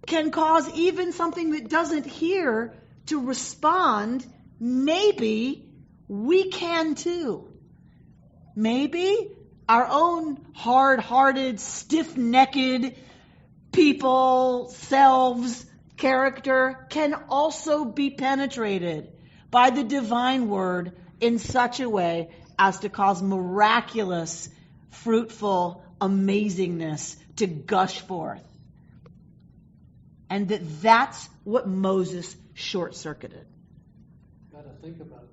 can cause even something that doesn't hear to respond. Maybe we can too. Maybe our own hard-hearted, stiff-necked people, selves, character can also be penetrated by the divine word in such a way as to cause miraculous, fruitful amazingness to gush forth. And that's what Moses short-circuited. Gotta think about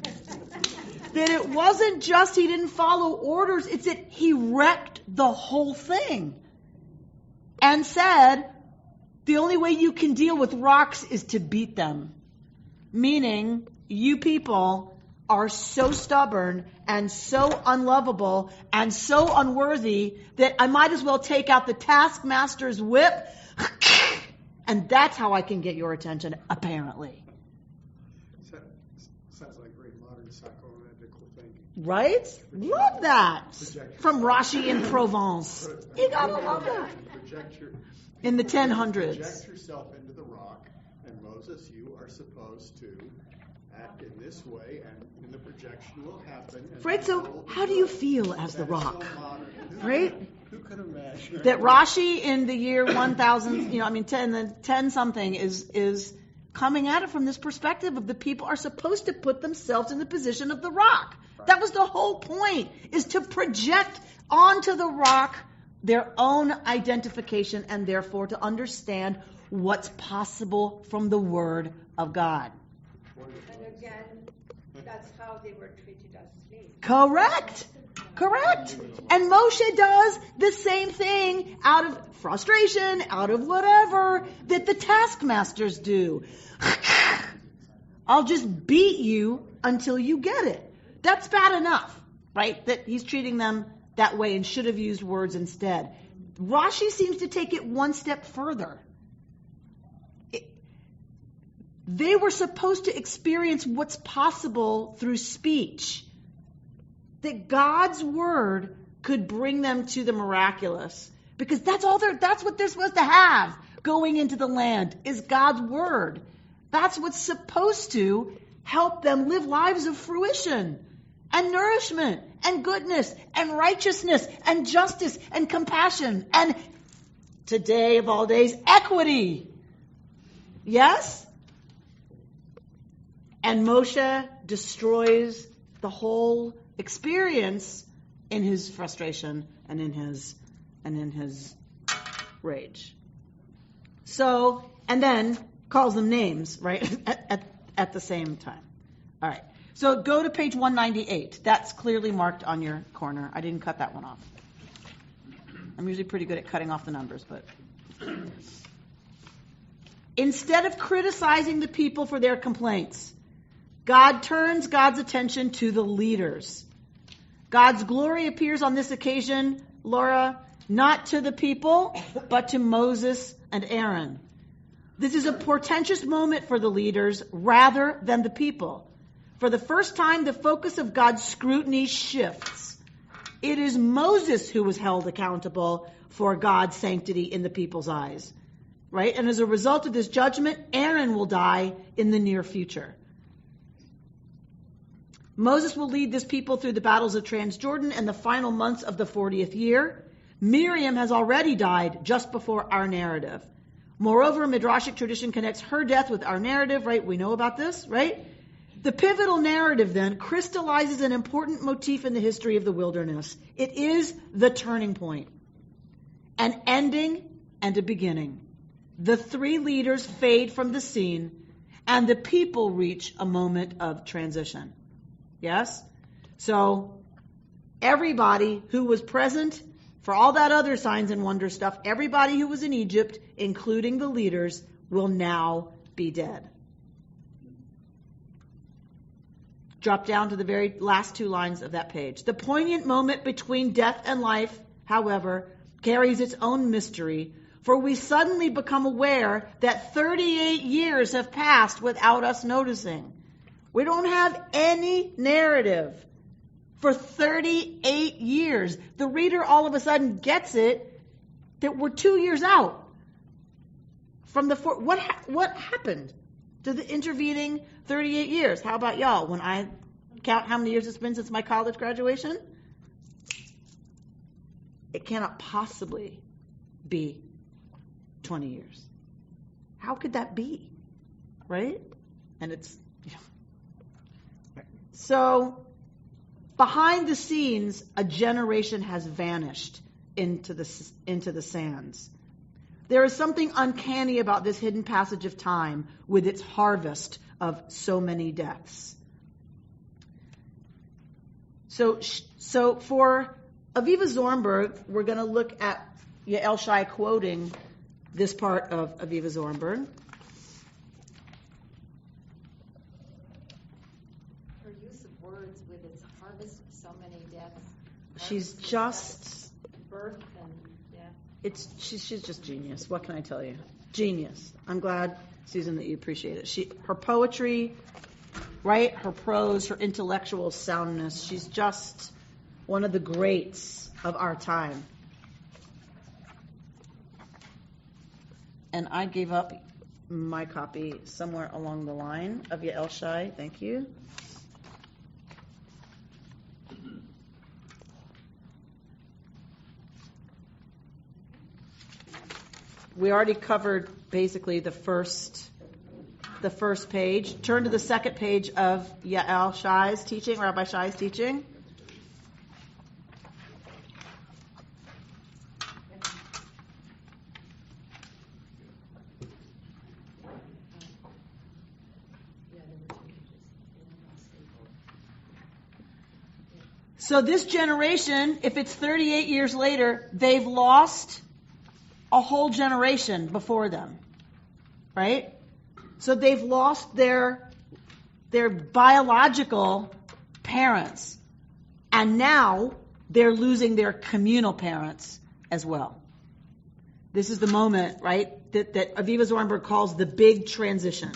that. That it wasn't just he didn't follow orders, it's that he wrecked the whole thing. And said, the only way you can deal with rocks is to beat them. Meaning, you people are so stubborn and so unlovable and so unworthy that I might as well take out the taskmaster's whip and that's how I can get your attention, apparently. Sounds like very modern psychoanalytical thinking. Right? Love that. From Rashi in Provence. You gotta love that. In the 1000s. Project yourself into the rock, and Moses, you are supposed to act in this way, and the projection will happen. Right, so how do you feel as the rock? Right? Who could imagine? That Rashi in the year 1000, 10 something is coming at it from this perspective of the people are supposed to put themselves in the position of the rock. That was the whole point, is to project onto the rock their own identification and therefore to understand what's possible from the Word of God. And again, that's how they were treated as slaves. Correct. And Moshe does the same thing out of frustration, out of whatever, that the taskmasters do. I'll just beat you until you get it. That's bad enough, right? That he's treating them that way and should have used words instead. Rashi seems to take it one step further. They were supposed to experience what's possible through speech. That God's word could bring them to the miraculous. Because that's what they're supposed to have going into the land, is God's word. That's what's supposed to help them live lives of fruition and nourishment and goodness and righteousness and justice and compassion and, today of all days, equity. Yes? And Moshe destroys the whole experience in his frustration and in his rage. So, and then calls them names, right? at the same time. All right. So go to page 198. That's clearly marked on your corner. I didn't cut that one off. I'm usually pretty good at cutting off the numbers, but instead of criticizing the people for their complaints, God turns God's attention to the leaders. God's glory appears on this occasion, Laura, not to the people, but to Moses and Aaron. This is a portentous moment for the leaders rather than the people. For the first time, the focus of God's scrutiny shifts. It is Moses who was held accountable for God's sanctity in the people's eyes. Right? And as a result of this judgment, Aaron will die in the near future. Moses will lead this people through the battles of Transjordan and the final months of the 40th year. Miriam has already died just before our narrative. Moreover, Midrashic tradition connects her death with our narrative, right? We know about this, right? The pivotal narrative then crystallizes an important motif in the history of the wilderness. It is the turning point, an ending and a beginning. The three leaders fade from the scene, and the people reach a moment of transition. Yes? So, everybody who was present for all that other signs and wonder stuff, everybody who was in Egypt, including the leaders, will now be dead. Drop down to the very last two lines of that page. The poignant moment between death and life, however, carries its own mystery, for we suddenly become aware that 38 years have passed without us noticing. We don't have any narrative for 38 years. The reader all of a sudden gets it that we're 2 years out from the what happened to the intervening 38 years? How about y'all? When I count how many years it's been since my college graduation, it cannot possibly be 20 years. How could that be? Right? And it's so behind the scenes, a generation has vanished into the sands. There is something uncanny about this hidden passage of time with its harvest of so many deaths. So for Aviva Zornberg, we're going to look at Yael Shai quoting this part of Aviva Zornberg. Her use of words with its harvest of so many deaths. She's just birth and death. She's just genius. What can I tell you? Genius. I'm glad, Susan, that you appreciate it. Her poetry, right? Her prose, her intellectual soundness. She's just one of the greats of our time. And I gave up my copy somewhere along the line of Yael Shai. Thank you. We already covered basically the first page. Turn to the second page of Yael Shai's teaching, Rabbi Shai's teaching. So this generation, if it's 38 years later, they've lost a whole generation before them, right? So they've lost their biological parents, and now they're losing their communal parents as well. This is the moment, right, that Aviva Zornberg calls the big transition.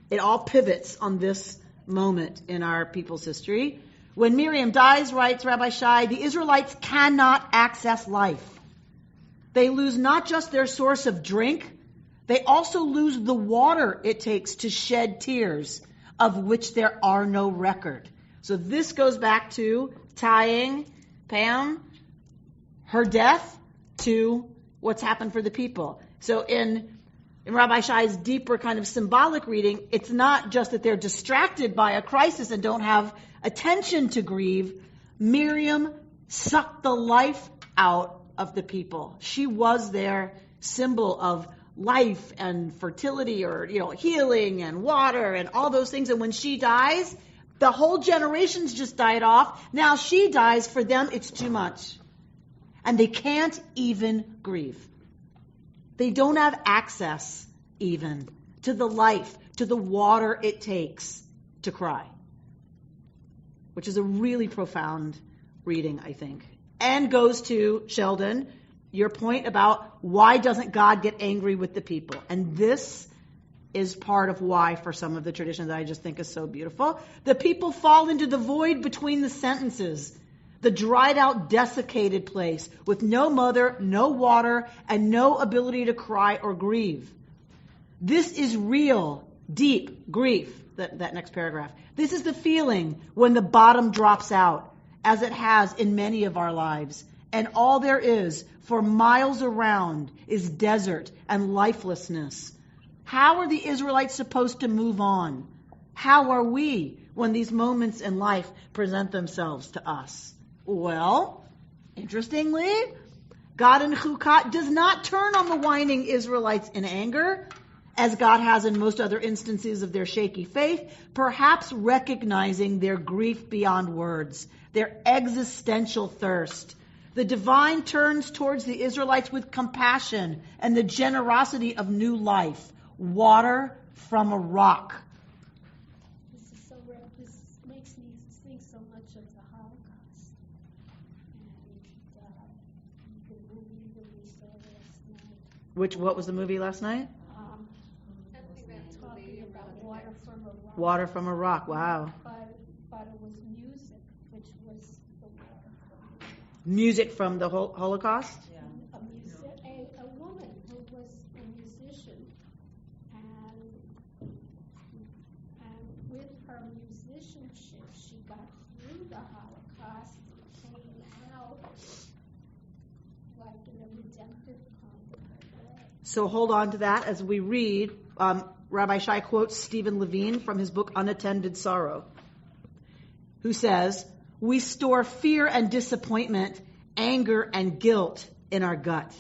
It all pivots on this moment in our people's history. When Miriam dies, writes Rabbi Shai, the Israelites cannot access life. They lose not just their source of drink, they also lose the water it takes to shed tears, of which there are no record. So this goes back to tying Pam, her death, to what's happened for the people. So in Rabbi Shai's deeper kind of symbolic reading, it's not just that they're distracted by a crisis and don't have attention to grieve. Miriam sucked the life out of the people. She was their symbol of life and fertility, or healing and water and all those things. And when she dies, the whole generations just died off. Now she dies. For them, it's too much. And they can't even grieve. They don't have access even to the life, to the water it takes to cry. Which is a really profound reading, I think. And goes to, Sheldon, your point about why doesn't God get angry with the people? And this is part of why, for some of the traditions that I just think is so beautiful, the people fall into the void between the sentences, the dried out, desiccated place with no mother, no water, and no ability to cry or grieve. This is real, deep grief, that next paragraph. This is the feeling when the bottom drops out, as it has in many of our lives, and all there is for miles around is desert and lifelessness. How are the Israelites supposed to move on? How are we when these moments in life present themselves to us? Well, interestingly, God in Chukat does not turn on the whining Israelites in anger, as God has in most other instances of their shaky faith, perhaps recognizing their grief beyond words, their existential thirst. The divine turns towards the Israelites with compassion and the generosity of new life, water from a rock. This is so rare. This makes me think so much of the Holocaust. And the movie that we saw last night. What was the movie last night? Talking about water from a rock. Water from a rock, wow. But it was music, which was the water from the rock. Music from the Holocaust? Yeah. A woman who was a musician, and with her musicianship, she got through the Holocaust and came out like in a redemptive kind of way. So hold on to that as we read. Rabbi Shai quotes Stephen Levine from his book Unattended Sorrow, who says, "We store fear and disappointment, anger and guilt in our gut.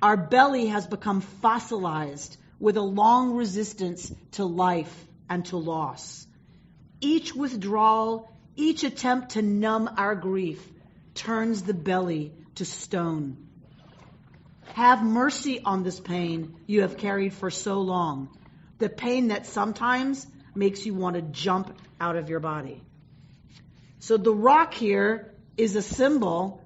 Our belly has become fossilized with a long resistance to life and to loss. Each withdrawal, each attempt to numb our grief turns the belly to stone. Have mercy on this pain you have carried for so long, the pain that sometimes makes you want to jump out of your body." So the rock here is a symbol,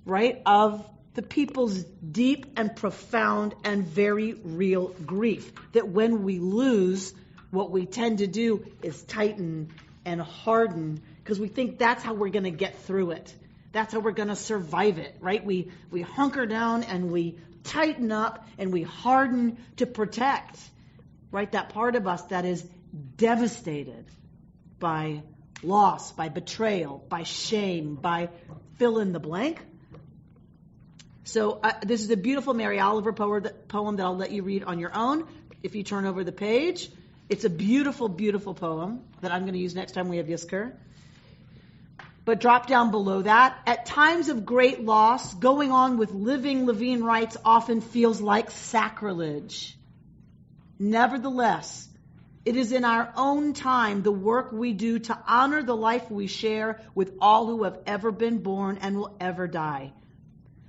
right, of the people's deep and profound and very real grief. That when we lose, what we tend to do is tighten and harden, because we think that's how we're going to get through it. That's how we're going to survive it, right? We hunker down and we tighten up and we harden to protect, right? That part of us that is devastated by loss, by betrayal, by shame, by fill in the blank. So this is a beautiful Mary Oliver poem that I'll let you read on your own. If you turn over the page, it's a beautiful, beautiful poem that I'm going to use next time we have Yizkor. But drop down below that. At times of great loss, going on with living Levine writes often feels like sacrilege. Nevertheless, it is in our own time the work we do to honor the life we share with all who have ever been born and will ever die.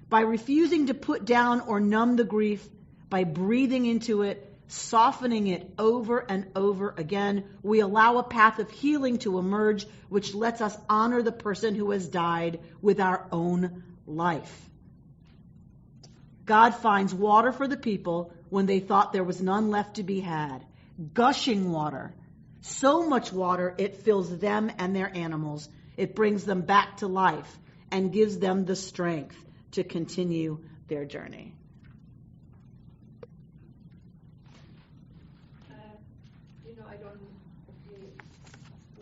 By refusing to put down or numb the grief, by breathing into it, softening it over and over again, we allow a path of healing to emerge, which lets us honor the person who has died with our own life. God finds water for the people when they thought there was none left to be had. Gushing water. So much water it fills them and their animals. It brings them back to life and gives them the strength to continue their journey. I don't know if you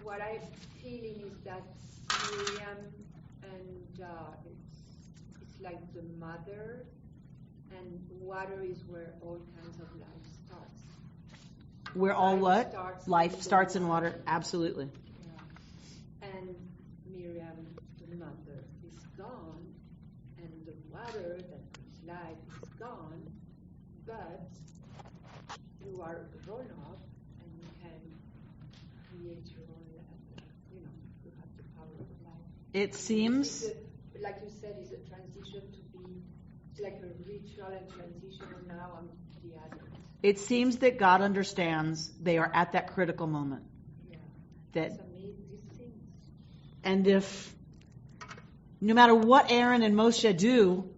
what I'm feeling is that Miriam and it's like the mother, and water is where all kinds of life starts. Where all what? Life starts in water. Absolutely. Yeah. And Miriam, the mother, is gone, and the water that gives life is gone, but you are grown up and you can create your own life. You have the power of life. It seems, like you said, it's a transition it's like a ritual and transition, and now I'm the adult. it seems that God understands they are at that critical moment. Yeah. That, These things. and if, no matter what Aaron and Moshe do,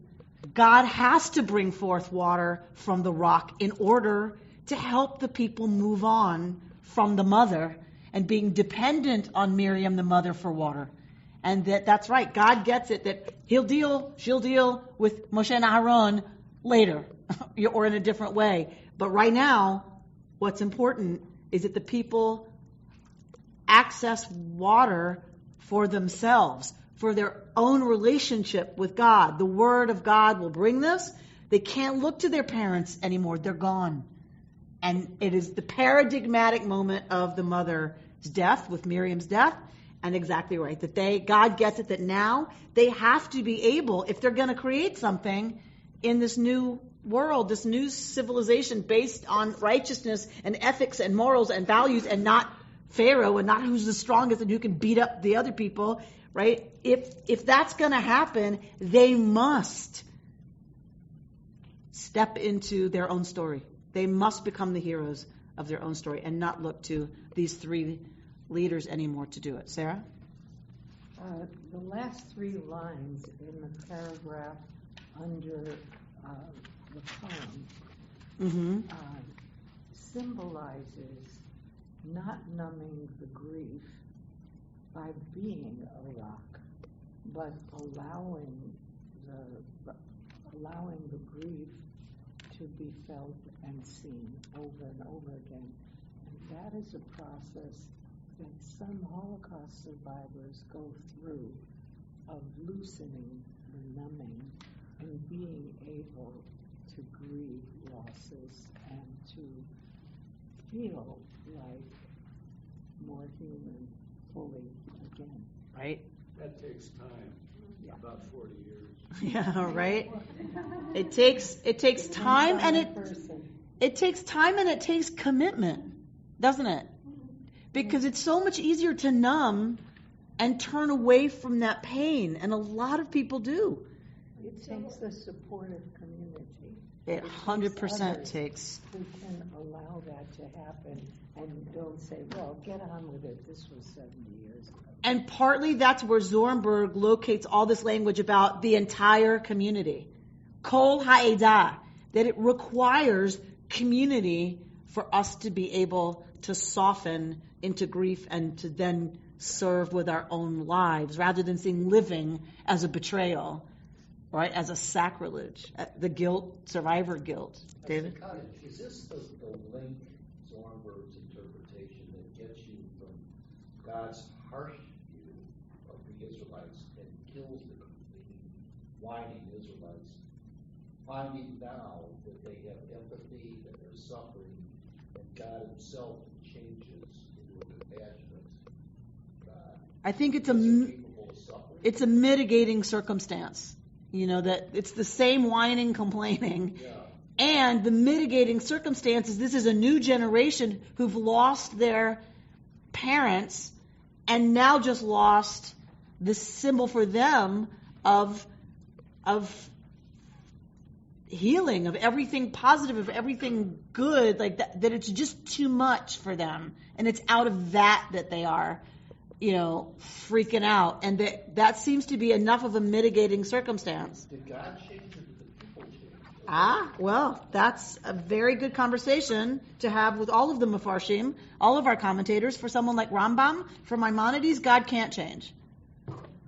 God has to bring forth water from the rock in order to help the people move on from the mother and being dependent on Miriam, the mother, for water. And that's right. God gets it that she'll deal with Moshe and Aaron later or in a different way. But right now, what's important is that the people access water for themselves, for their own relationship with God. The Word of God will bring this. They can't look to their parents anymore. They're gone. And it is the paradigmatic moment of the mother's death, with Miriam's death. And exactly right, that God gets it that now they have to be able, if they're going to create something in this new world, this new civilization based on righteousness and ethics and morals and values, and not Pharaoh and not who's the strongest and who can beat up the other people, right? If that's going to happen, they must step into their own story. They must become the heroes of their own story and not look to these three leaders anymore to do it. Sarah? The last three lines in the paragraph under the poem symbolizes not numbing the grief by being a rock, but allowing the grief to be felt and seen over and over again. And that is a process that some Holocaust survivors go through, of loosening the numbing and being able to grieve losses and to feel like more human fully again. Right? That takes time, about 40 years. Yeah, right? It takes time, and it takes time, and it takes commitment, doesn't it? Because it's so much easier to numb and turn away from that pain, and a lot of people do. It takes a supportive community. It 100% takes. Who can allow that to happen and don't say, well, get on with it. This was 70 years ago. And partly that's where Zornberg locates all this language about the entire community. Kol ha'edah, that it requires community for us to be able to soften into grief and to then serve with our own lives, rather than seeing living as a betrayal, right, as a sacrilege, the guilt, survivor guilt. David? Is this the link, Zornberg's interpretation, that gets you from God's harsh view of the Israelites and kills the whining Israelites, finding now that they have empathy, that they're suffering, and God himself changes into a compassionate God? I think it's a mitigating circumstance. That it's the same whining, complaining. Yeah. And the mitigating circumstance is this is a new generation who've lost their parents and now just lost the symbol for them of healing, of everything positive, of everything good, like that it's just too much for them. And it's out of that they are, freaking out. And that seems to be enough of a mitigating circumstance. Did God change or did the people change? Well, that's a very good conversation to have with all of the Mefarshim, all of our commentators. For someone like Rambam, for Maimonides, God can't change.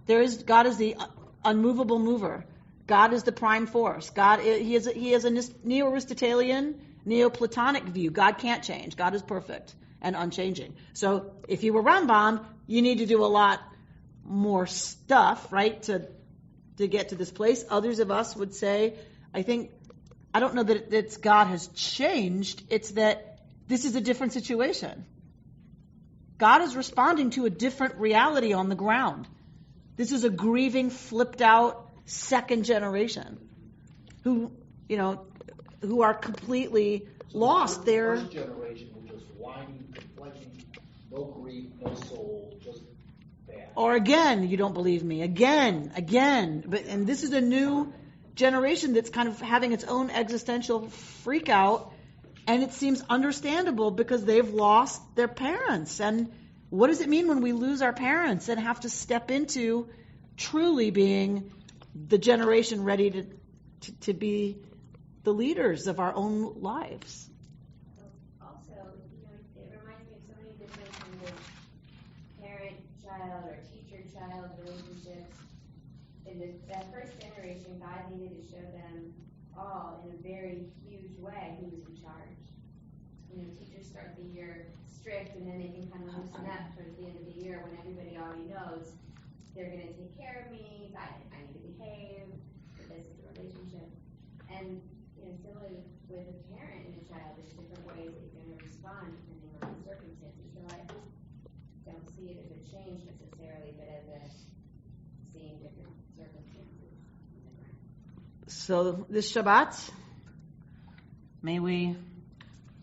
God is the unmovable mover. God is the prime force. He is a Neo-Aristotelian, Neoplatonic view. God can't change. God is perfect. and unchanging. So if you were Rambam, you need to do a lot more stuff, right, to get to this place. Others of us would say, I don't know that it's God has changed, it's that this is a different situation. God is responding to a different reality on the ground. This is a grieving, flipped out second generation who are completely lost. The first generation was just whining, complaining, no grief, no soul, just bad. Or again, you don't believe me. Again. And this is a new generation that's kind of having its own existential freak out. And it seems understandable because they've lost their parents. And what does it mean when we lose our parents and have to step into truly being the generation ready to be the leaders of our own lives? Also, it reminds me of so many different kinds of parent-child or teacher-child relationships. In that first generation, God needed to show them all in a very huge way who was in charge. Teachers start the year strict, and then they can kind of loosen up towards the end of the year when everybody already knows they're going to take care of me, I need to behave, this is the relationship. And similarly with a parent and a child, there's different ways that you're going to respond depending on the circumstances. So I don't see it as a change necessarily, but as a seeing different circumstances. So this Shabbat, may we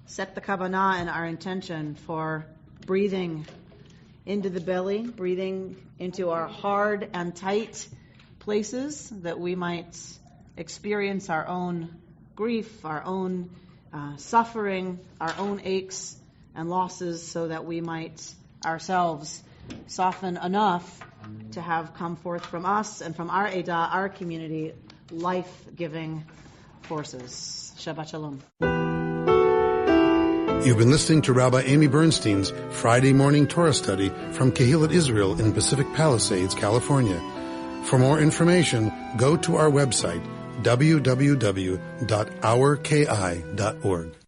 set the kavanah and our intention for breathing into the belly, breathing into our hard and tight places, that we might experience our own grief, our own suffering, our own aches and losses, so that we might ourselves soften enough to have come forth from us and from our Edah, our community, life-giving forces. Shabbat Shalom. You've been listening to Rabbi Amy Bernstein's Friday morning Torah study from Kehillat Israel in Pacific Palisades, California. For more information, go to our website, www.ourki.org.